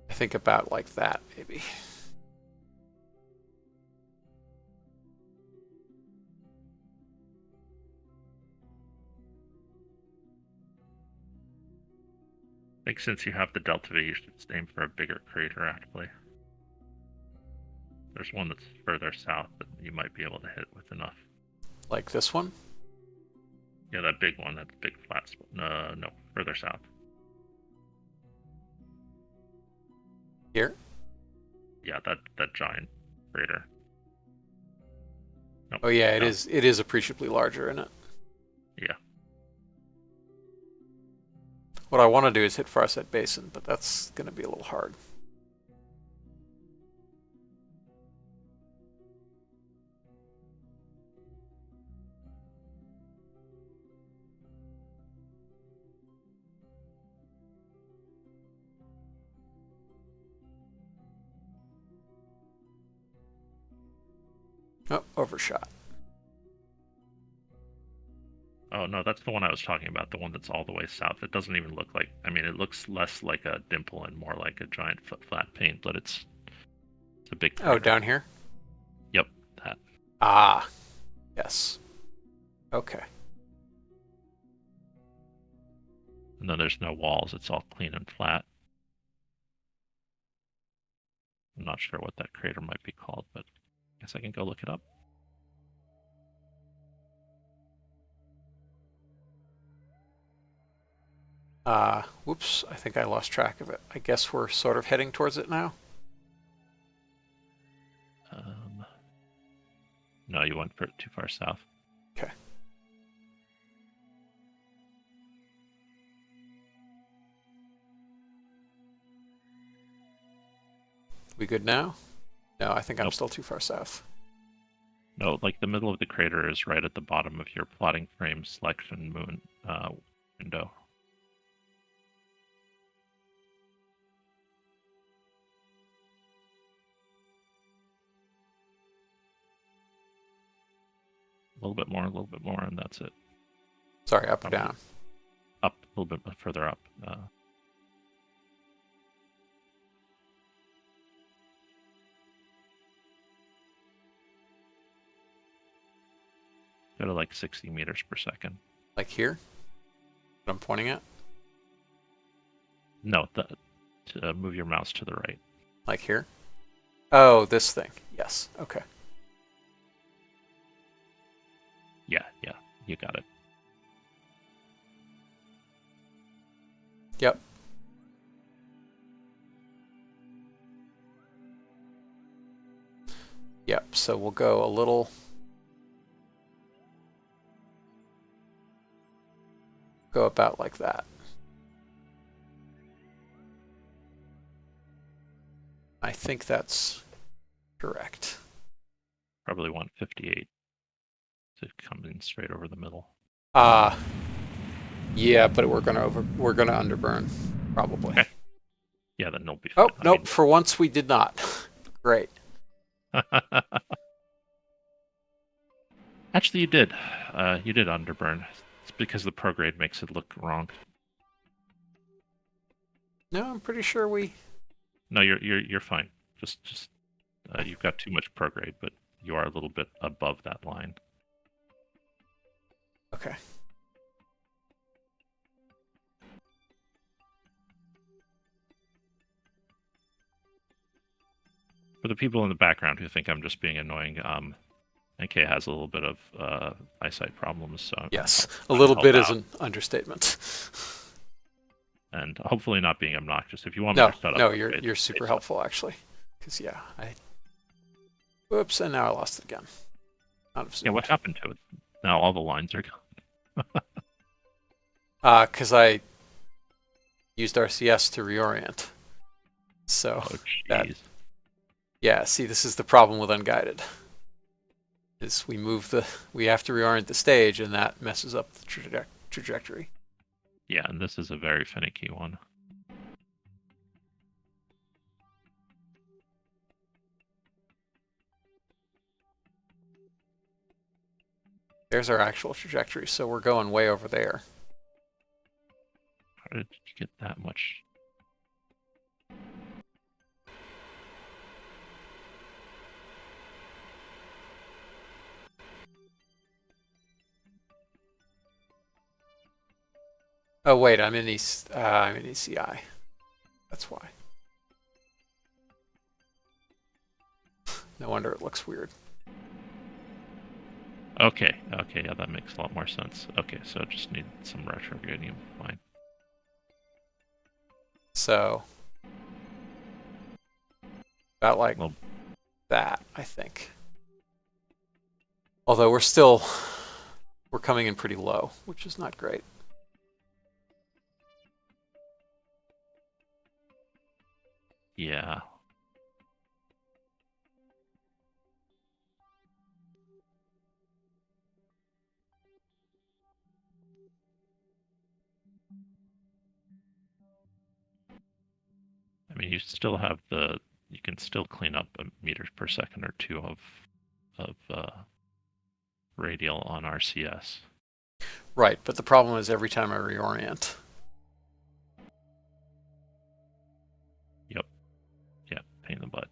I think about like that, maybe. I think since you have the delta V, you should aim for a bigger crater, actually. There's one that's further south that you might be able to hit with enough. Like this one? Yeah, that big one, that big flat spot. No, further south. Here? Yeah, that giant crater. Nope, Oh yeah, no. it is appreciably larger, isn't it? Yeah. What I want to do is hit Farset Basin, but that's going to be a little hard. Oh, overshot. Oh, no, that's the one I was talking about, the one that's all the way south. It doesn't even look like, I mean, it looks less like a dimple and more like a giant flat paint, but it's a big crater. Oh, down here? Yep, that. Ah, yes. Okay. And then there's no walls, it's all clean and flat. I'm not sure what that crater might be called, but I guess I can go look it up. Whoops, I think I lost track of it. I guess we're sort of heading towards it now. No, you went too far south. Okay. We good now? No, I think I'm Nope. still too far south. No, like the middle of the crater is right at the bottom of your plotting frame selection window. A little bit more, and that's it. Sorry, up or down? Up, a little bit further up. Go to like 60 meters per second. Like here? What I'm pointing at? No, to move your mouse to the right. Like here? Oh, this thing. Yes. Okay. Yeah, you got it. Yep. Yep, so we'll go a little... Go about like that. I think that's correct. Probably want 58 to come in straight over the middle. Yeah, but we're gonna underburn probably. Okay. Yeah, then it'll be fine. Oh, nope, for once we did not. Great. Actually, you did. You did underburn. It's because the prograde makes it look wrong. No, I'm pretty sure we. No, you're fine. Just you've got too much prograde, but you are a little bit above that line. Okay. For the people in the background who think I'm just being annoying, NK has a little bit of eyesight problems, so Yes, I'm a trying to little help bit is out. an understatement. And hopefully not being obnoxious. If you want me No, to start up, no, you're say super so. helpful actually. Because yeah, whoops, and now I lost it again. Yeah, what happened to it? Now all the lines are gone. Because I used RCS to reorient. So Oh, that, jeez. yeah, see, this is the problem with unguided. Is we have to reorient the stage, and that messes up the trajectory. Yeah, and this is a very finicky one. There's our actual trajectory, so we're going way over there. How did you get that much? Oh wait, I'm in ECI. That's why. No wonder it looks weird. Okay, yeah, that makes a lot more sense. Okay, so just need some retrograding. Fine. So about like that, I think. Although we're coming in pretty low, which is not great. Yeah. I mean, you still have you can still clean up a meter per second or two of radial on RCS. Right, but the problem is every time I reorient. Yep. Yeah, pain in the butt.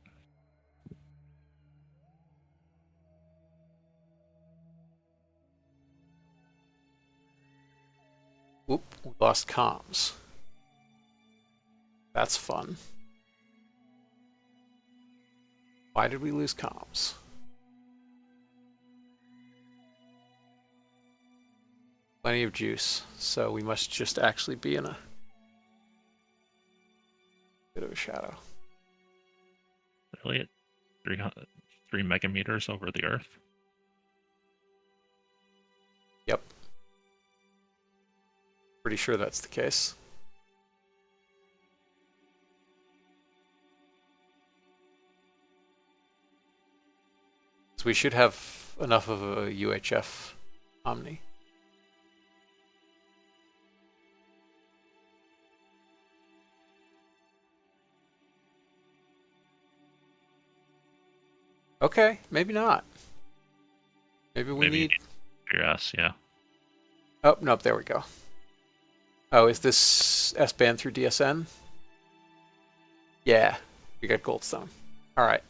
Oop, we lost comms. That's fun. Why did we lose comms? Plenty of juice, so we must just actually be in a bit of a shadow. Really, at 3 megameters over the Earth? Yep. Pretty sure that's the case. So we should have enough of a UHF Omni. Okay, maybe not. Maybe we need your ass, yeah. Oh, nope, there we go. Oh, is this S-band through DSN? Yeah, we got Goldstone. All right.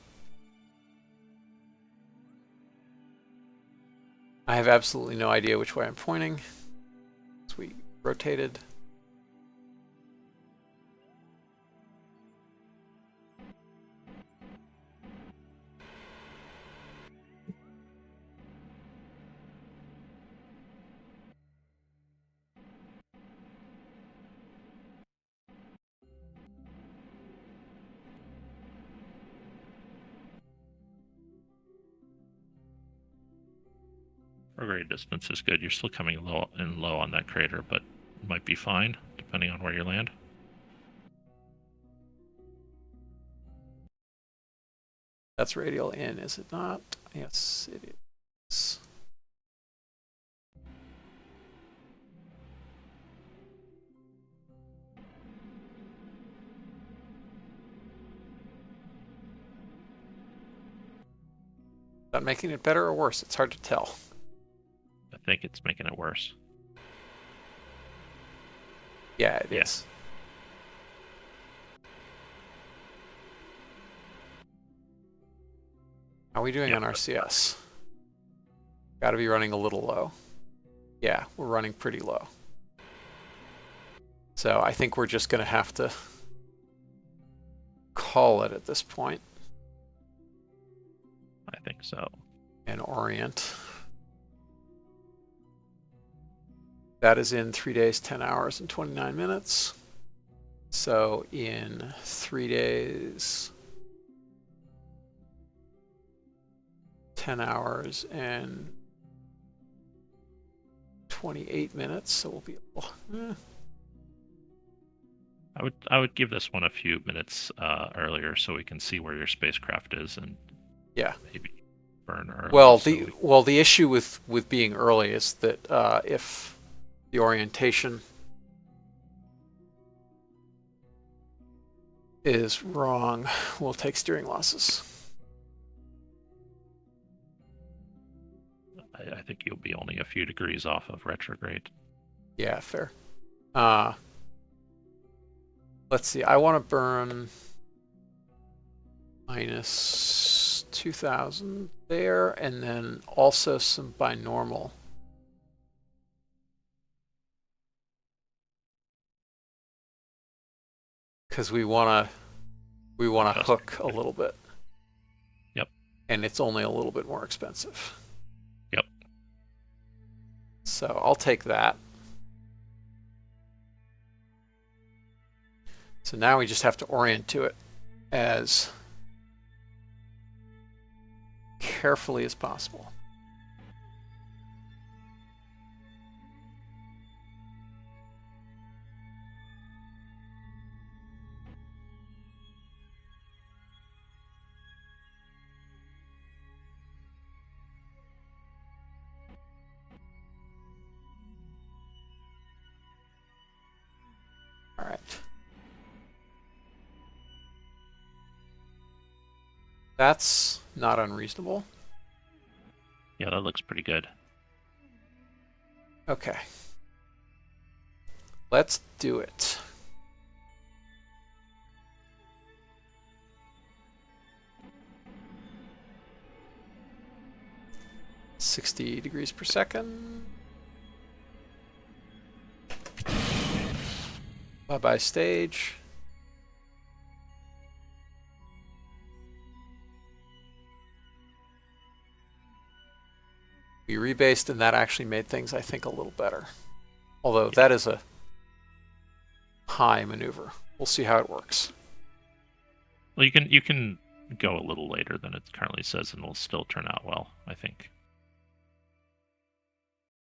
I have absolutely no idea which way I'm pointing. So we rotated. Prograde distance is good. You're still coming low on that crater, but it might be fine depending on where you land. That's radial in, is it not? Yes, it is. Is that making it better or worse? It's hard to tell. I think it's making it worse. Yeah, it is. How are we doing on RCS? Got to be running a little low. Yeah, we're running pretty low. So I think we're just going to have to call it at this point. I think so. And orient. That is in 3 days, 10 hours, and 29 minutes. So in 3 days, 10 hours, and 28 minutes. So we'll be I would give this one a few minutes earlier so we can see where your spacecraft is and maybe burn early. Well, the issue with being early is that if the orientation is wrong, we'll take steering losses. I think you'll be only a few degrees off of retrograde. Yeah, fair. Let's see. I want to burn minus 2,000 there, and then also some binormal. Because we want to hook a little bit. Yep. And it's only a little bit more expensive. Yep. So I'll take that. So now we just have to orient to it as carefully as possible. All right. That's not unreasonable. Yeah, that looks pretty good. Okay. Let's do it. $60 degrees per second. Bye-bye stage. We rebased, and that actually made things, I think, a little better. Although that is a high maneuver. We'll see how it works. Well, you can go a little later than it currently says, and it'll still turn out well, I think.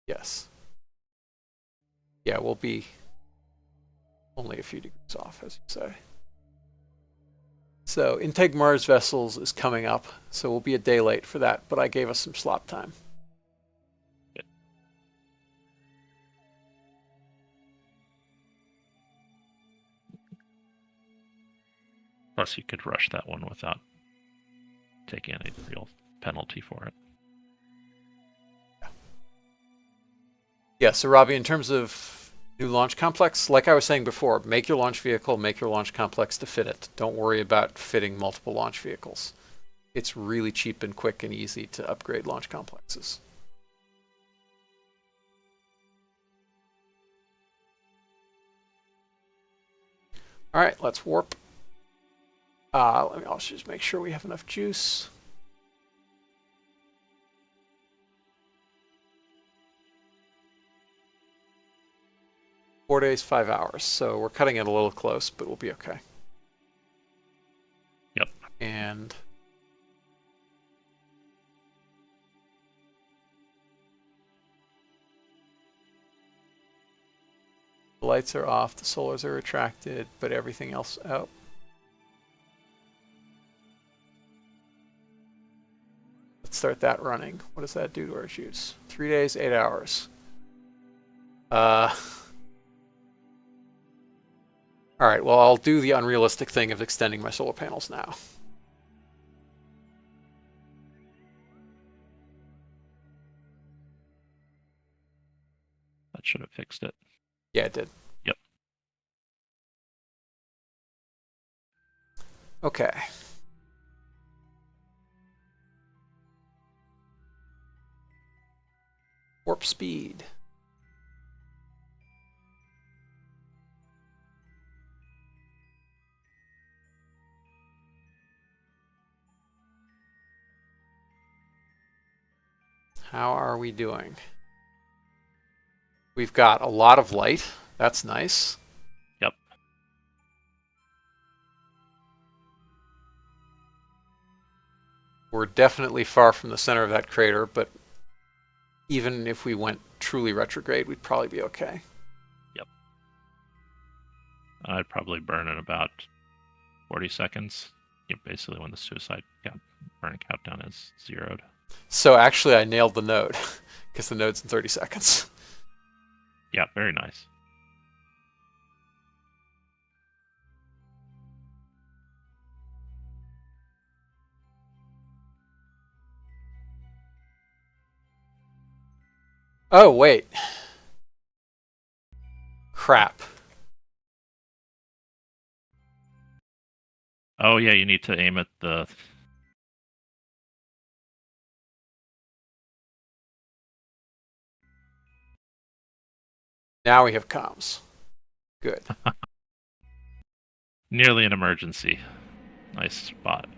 Yes. Yeah, we'll be only a few degrees off, as you say. So Integ Mars Vessels is coming up, so we'll be a day late for that, but I gave us some slop time. Good. Plus, you could rush that one without taking any real penalty for it. Yeah, so Robbie, in terms of new launch complex, like I was saying before, make your launch vehicle, make your launch complex to fit it. Don't worry about fitting multiple launch vehicles. It's really cheap and quick and easy to upgrade launch complexes. All right, let's warp. I'll just make sure we have enough juice. Four days, 5 hours. So we're cutting it a little close, but we'll be okay. Yep. And the lights are off, the solars are retracted, but everything else out. start that running. What does that do to our shoots? 3 days, 8 hours. All right, well, I'll do the unrealistic thing of extending my solar panels now. That should have fixed it. Yeah, it did. Yep. Okay. Warp speed. How are we doing? We've got a lot of light. That's nice. Yep. We're definitely far from the center of that crater, but even if we went truly retrograde, we'd probably be okay. Yep. I'd probably burn in about 40 seconds. Yep, basically when the suicide burn countdown is zeroed. So actually I nailed the node, because the node's in 30 seconds. Yeah, very nice. Oh, wait. Crap. Oh yeah, you need to aim at the... Now we have comms. Good. Nearly an emergency. Nice spot.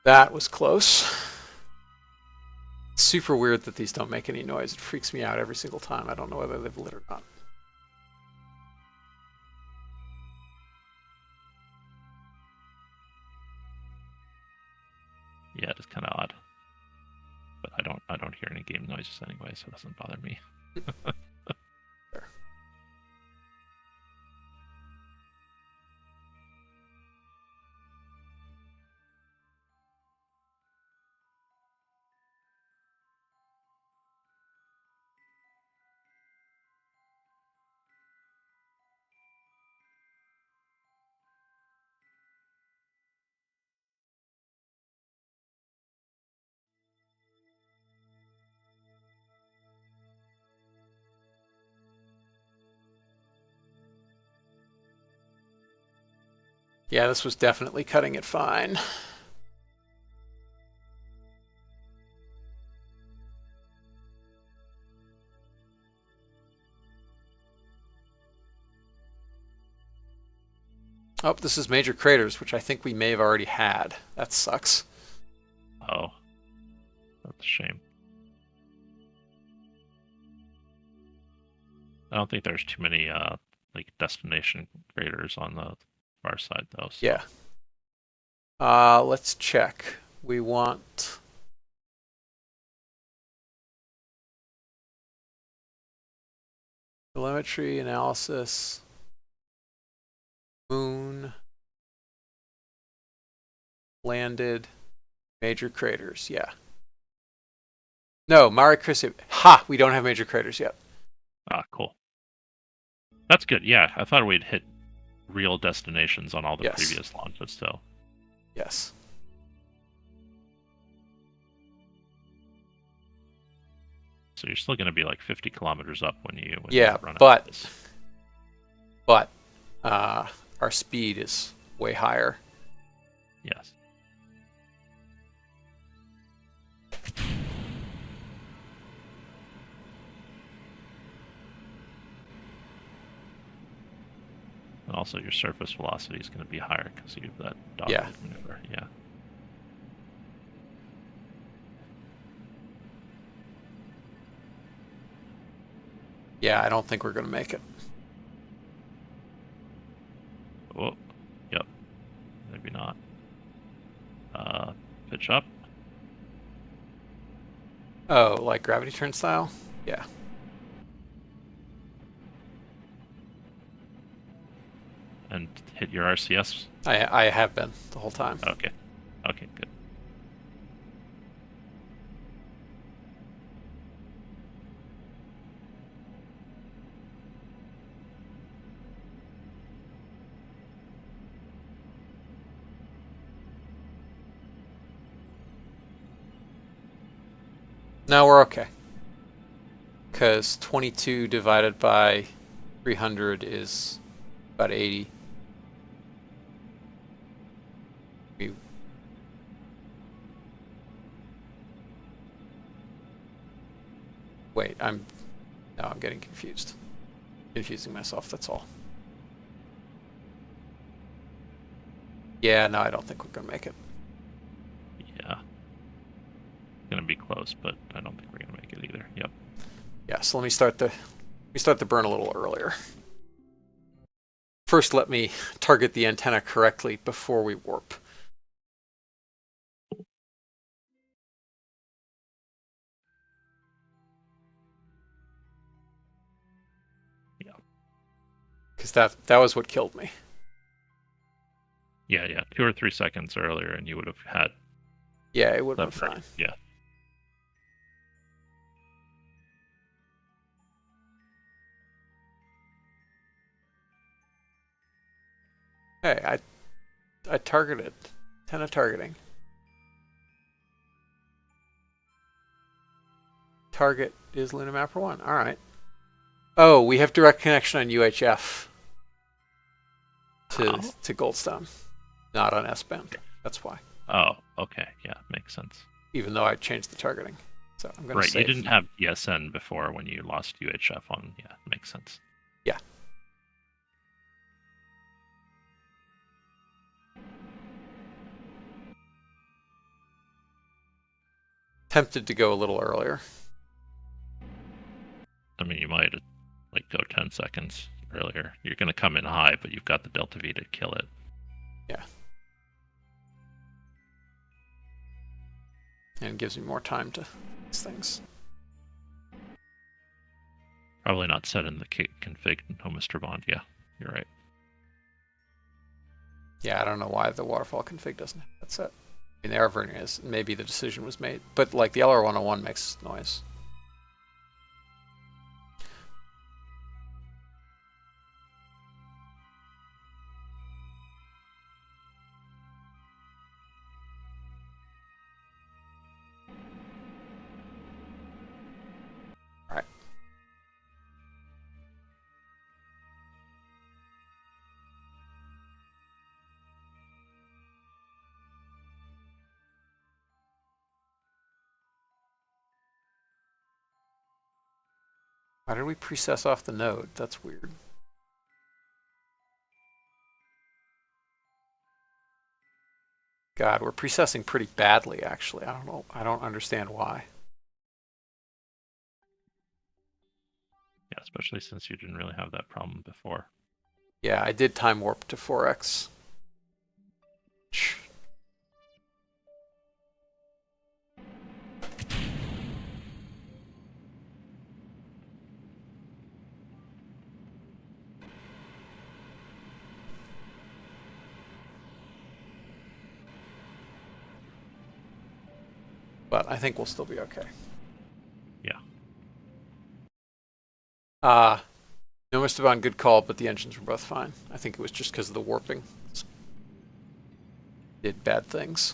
That was close. It's super weird that these don't make any noise. It freaks me out every single time. I don't know whether they've lit or not. Yeah, it's kind of odd. But I don't hear any game noises anyway, so it doesn't bother me. Yeah, this was definitely cutting it fine. Oh, this is major craters, which I think we may have already had. That sucks. Oh, that's a shame. I don't think there's too many like destination craters on the far side though. So. Yeah. Let's check. We want... telemetry analysis. Moon. Landed. Major craters, yeah. No, Mare Crisium. Ha! We don't have major craters yet. Ah, cool. That's good. Yeah, I thought we'd hit real destinations on all the previous launches, so. Yes. So you're still going to be like 50 kilometers up when you run but this. Our speed is way higher. Yes. And also your surface velocity is going to be higher because you have that dogleg maneuver. Yeah. Yeah, I don't think we're going to make it. Oh, yep. Maybe not. Pitch up. Oh, like gravity turn style? Yeah. And hit your RCS? I have been the whole time. Okay. Okay, good. Now we're okay. Because 22 divided by 300 is about 80. We Wait, I'm getting confused. Confusing myself, that's all. Yeah, no, I don't think we're gonna make it. Yeah. Gonna be close, but I don't think we're gonna make it either. Yep. Yeah, so let me start the burn a little earlier. First, let me target the antenna correctly before we warp. Yeah. Because that was what killed me. Yeah, yeah. 2 or 3 seconds earlier, and you would have had. Yeah, it would have been fine. Yeah. Hey, I targeted. Antenna targeting. Target is Luna Mapper 1. All right. Oh, we have direct connection on UHF to Goldstone, not on S-band. That's why. Oh, okay. Yeah, makes sense. Even though I changed the targeting. So I'm going to Right, save. you didn't have DSN before when you lost UHF on. Yeah, makes sense. Yeah. Tempted to go a little earlier. I mean, you might like go 10 seconds earlier. You're going to come in high, but you've got the delta V to kill it. Yeah. And it gives me more time to fix things. Probably not set in the config, no, Mr. Bond. Yeah, you're right. Yeah, I don't know why the waterfall config doesn't have that set. I mean, the error version is. Maybe the decision was made. But like the LR101 makes noise. All right. Why did we precess off the node? That's weird. God, we're precessing pretty badly, actually. I don't know. I don't understand why. Yeah, especially since you didn't really have that problem before. Yeah, I did time warp to 4x. But I think we'll still be okay. Yeah. No, Mr. Bond, good call, but the engines were both fine. I think it was just because of the warping. Did bad things.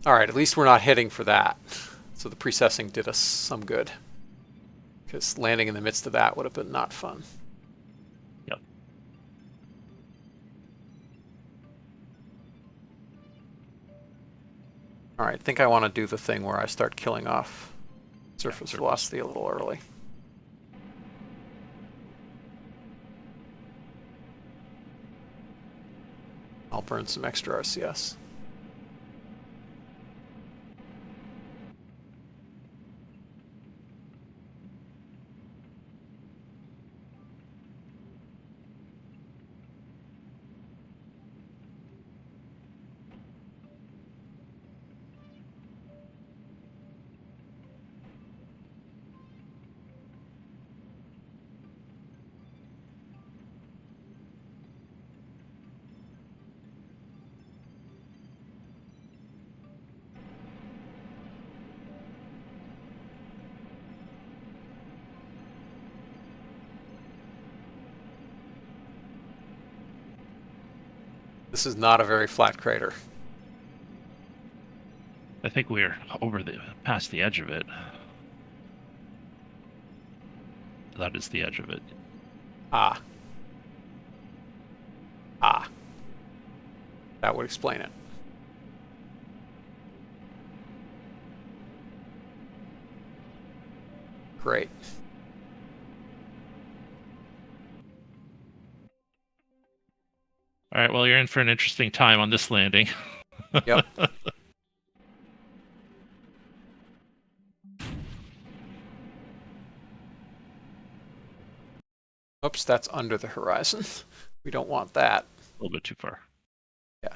All right, at least we're not heading for that. So the precessing did us some good. Because landing in the midst of that would have been not fun. Yep. All right, I think I want to do the thing where I start killing off surface velocity a little early. I'll burn some extra RCS. This is not a very flat crater. I think we're past the edge of it. That is the edge of it. Ah. That would explain it. Great. All right, well, you're in for an interesting time on this landing. Yep. Oops, that's under the horizon. We don't want that. A little bit too far. Yeah.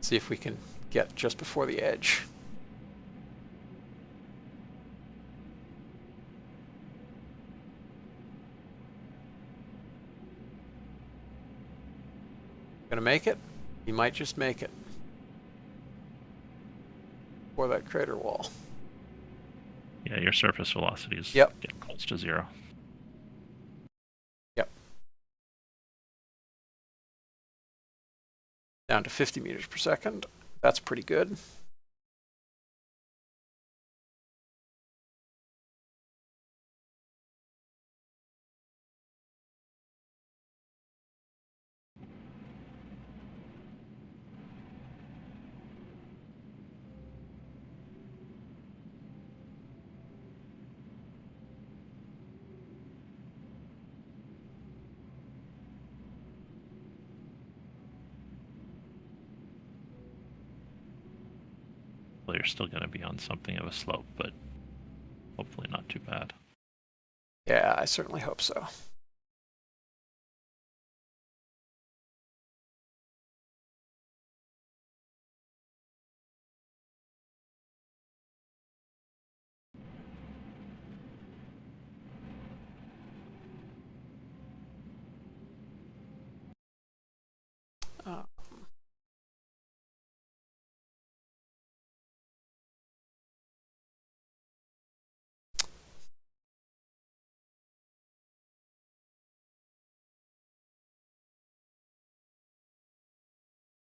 See if we can get just before the edge. Gonna make it? He might just make it. Or that crater wall. Yeah, your surface velocity is Yep. getting close to 0. Yep. Down to 50 meters per second. That's pretty good. Well, you're still going to be on something of a slope, but hopefully not too bad. Yeah, I certainly hope so. Uh,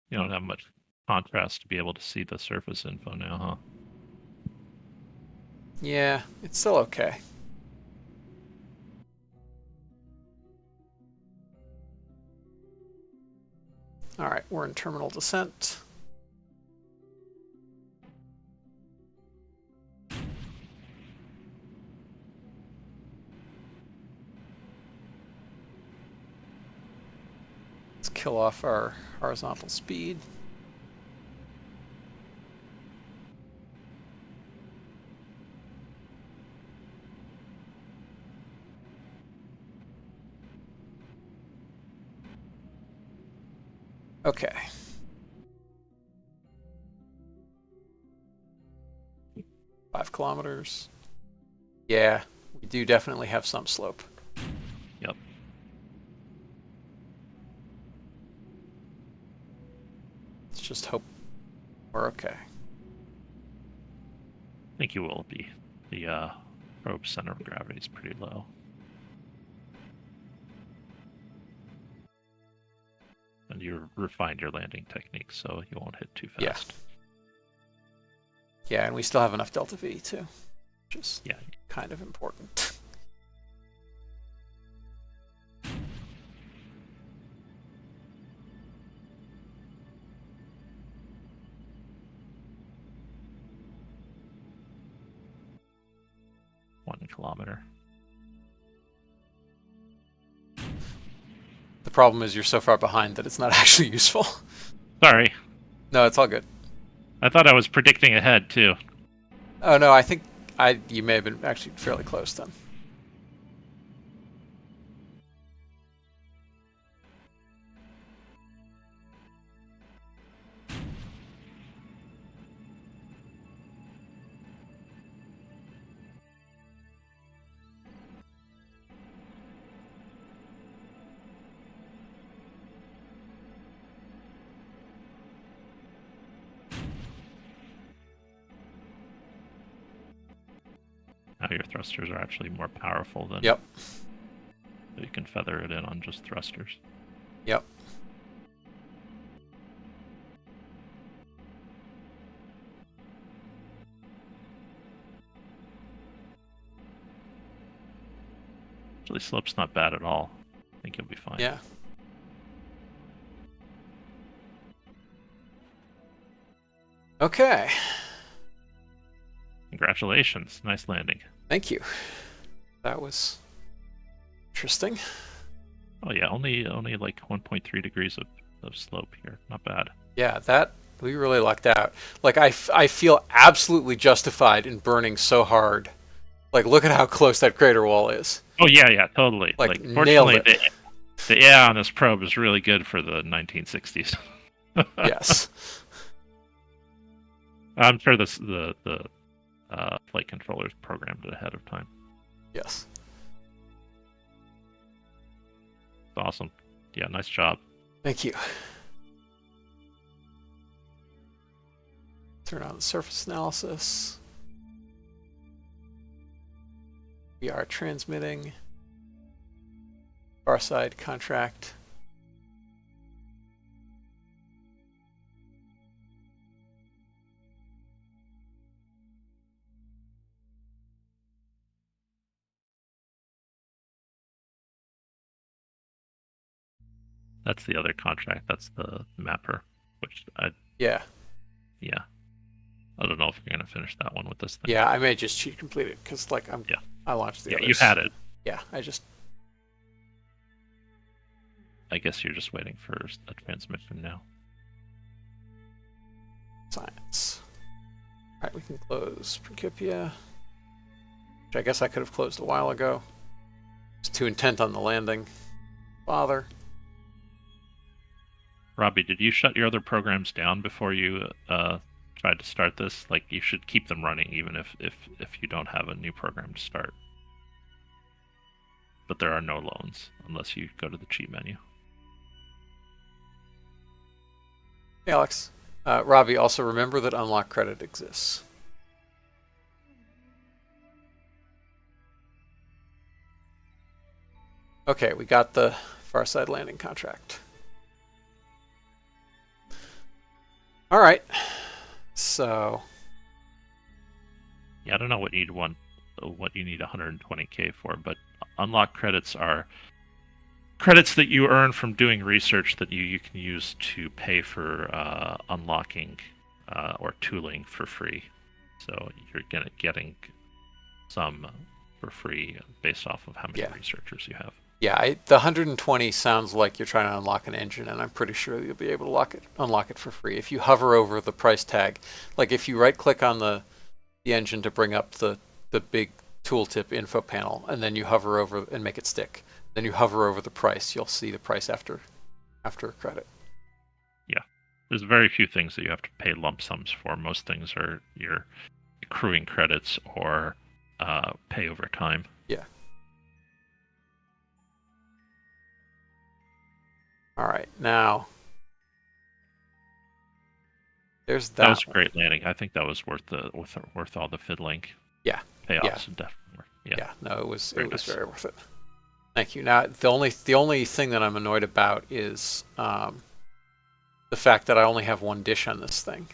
You don't have much contrast to be able to see the surface info now, huh? yeah, it's still okay. All right, we're in terminal descent. Let's kill off our horizontal speed. Okay. Five kilometers. Yeah, we do definitely have some slope. Yep. Let's just hope we're okay. I think you will be. The probe center of gravity is pretty low. And you refined your landing technique, so you won't hit too fast. Yeah, and we still have enough delta V too, which is Yeah. kind of important. One kilometer. The problem is you're so far behind that it's not actually useful. Sorry. No, it's all good. I thought I was predicting ahead, too. Oh no, I think you may have been actually fairly close then. your thrusters are actually more powerful than. Yep. So you can feather it in on just thrusters. Yep. Actually, slope's not bad at all. I think you'll be fine. Yeah. Okay. Congratulations. Nice landing. Thank you. That was interesting. Oh yeah, only like 1.3 degrees of slope here. Not bad. Yeah, that we really lucked out. Like I feel absolutely justified in burning so hard. Like look at how close that crater wall is. Oh yeah, totally. Like fortunately, nailed it. the AI on this probe is really good for the 1960s. Yes. I'm sure the flight controllers programmed it ahead of time. Yes. It's awesome. Yeah, nice job. Thank you. Turn on the surface analysis. We are transmitting. Far side contract. That's the other contract. That's the mapper, which Yeah. I don't know if you're gonna finish that one with this thing. Yeah, I may just cheat complete it because like I launched the others. You had it. Yeah, I guess you're just waiting for a transmission now. Science. All right, we can close Principia, which I guess I could have closed a while ago. It's too intent on the landing. Bother. Robbie, did you shut your other programs down before you tried to start this? Like, you should keep them running even if you don't have a new program to start. But there are no loans unless you go to the cheat menu. Hey, Alex. Robbie, also remember that unlock credit exists. Okay, we got the far side landing contract. All right. So. Yeah, I don't know what you need 120K for, but unlock credits are credits that you earn from doing research that you can use to pay for unlocking or tooling for free. So you're getting some for free based off of how many researchers you have. Yeah, the 120 sounds like you're trying to unlock an engine, and I'm pretty sure you'll be able to unlock it for free. If you hover over the price tag, like if you right-click on the engine to bring up the big tooltip info panel, and then you hover over and make it stick, then you hover over the price, you'll see the price after credit. Yeah, there's very few things that you have to pay lump sums for. Most things are you're accruing credits or pay over time. Yeah. All right, now there's that. That was a great landing. I think that was worth all the fiddling. Yeah. Payoffs and definitely. Yeah. No, it was very worth it. Thank you. Now the only thing that I'm annoyed about is the fact that I only have one dish on this thing,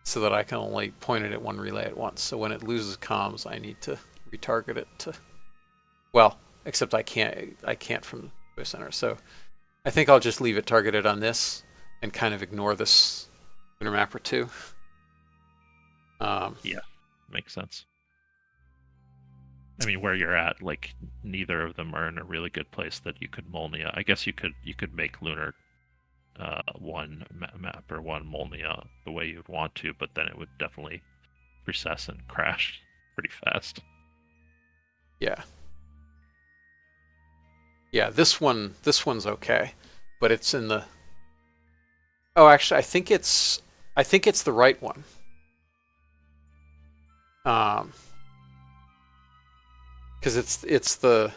so that I can only point it at one relay at once. So when it loses comms, I need to retarget it to. Well, except I can't from the center. So I think I'll just leave it targeted on this and kind of ignore this lunar mapper too. Yeah, makes sense. I mean, where you're at, like neither of them are in a really good place that you could Molnia. I guess you could make lunar one mapper, one Molnia the way you'd want to, but then it would definitely recess and crash pretty fast. Yeah. Yeah, this one's okay, but it's in the. Oh, actually, I think it's the right one. Because it's the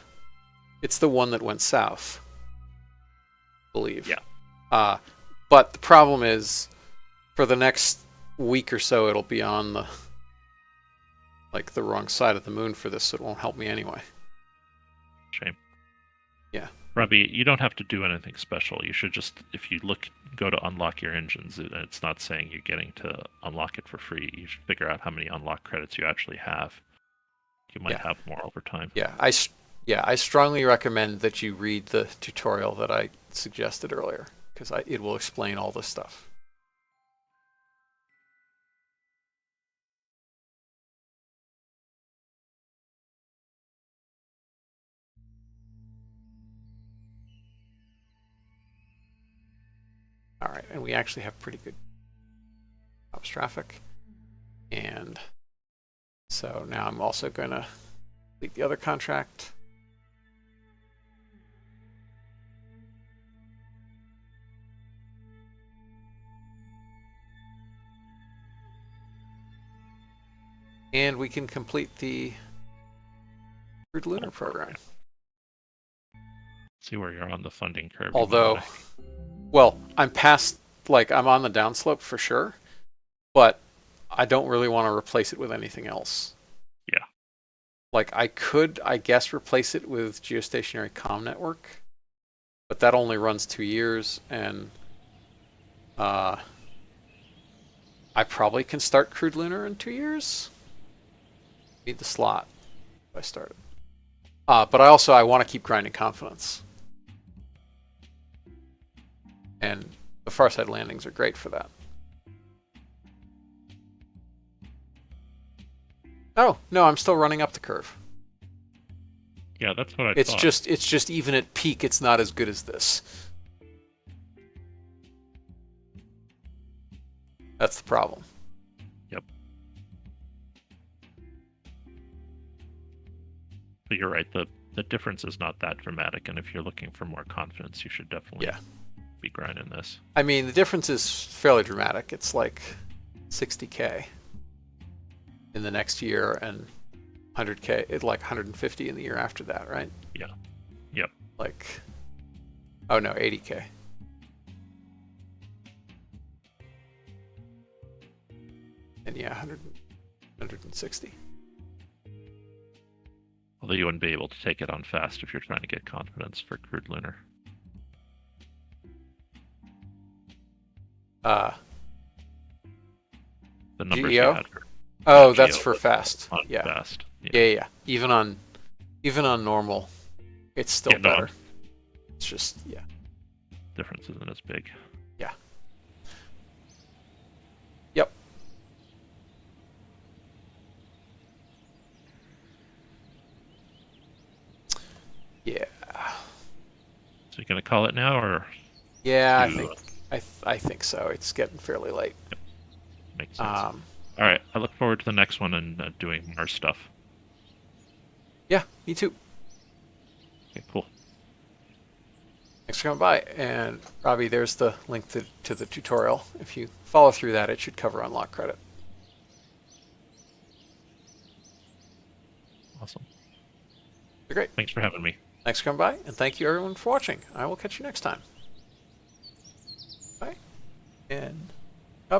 one that went south, I believe. Yeah. But the problem is, for the next week or so, it'll be on like the wrong side of the moon for this, so it won't help me anyway. Shame. Yeah. Robbie, you don't have to do anything special. You should just, if you go to unlock your engines, it's not saying you're getting to unlock it for free. You should figure out how many unlock credits you actually have. You might have more over time. Yeah, I strongly recommend that you read the tutorial that I suggested earlier, because it will explain all this stuff. All right, and we actually have pretty good ops traffic. And so now I'm also going to delete the other contract. And we can complete the Crude Lunar program. See where you're on the funding curve. Although, well, I'm past, like, I'm on the downslope for sure, but I don't really want to replace it with anything else. Yeah. Like, I could, I guess, replace it with geostationary comm network, but that only runs 2 years, and I probably can start Crude Lunar in 2 years. Need the slot if I started. But I want to keep grinding confidence. And the Farside landings are great for that. Oh, no, I'm still running up the curve. Yeah, that's what I it's thought. It's just even at peak, it's not as good as this. That's the problem. Yep. But you're right, the difference is not that dramatic, and if you're looking for more confidence, you should definitely be grinding this. I mean, the difference is fairly dramatic. It's like 60K in the next year and 100K, it's like 150 in the year after that, right? Yeah. Yep. Like, oh no, 80K. And yeah, 160. Although you wouldn't be able to take it on fast if you're trying to get confidence for Crude Lunar. The numbers GEO? you had for that's for fast. Yeah. Fast. Yeah. Even on normal, it's still better. No. It's just Difference isn't as big. Yeah. Yep. Yeah. So you gonna call it now, or? Yeah, I think so. It's getting fairly late. Yep. Makes sense. All right, I look forward to the next one and doing more stuff. Yeah, me too. Okay, cool. Thanks for coming by. And Robbie, there's the link to the tutorial. If you follow through that, it should cover unlock credit. Awesome. Great. Thanks for having me. Thanks for coming by, and thank you everyone for watching. I will catch you next time. Bye. And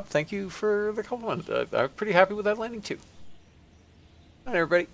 thank you for the compliment. I'm pretty happy with that landing too. Bye, everybody.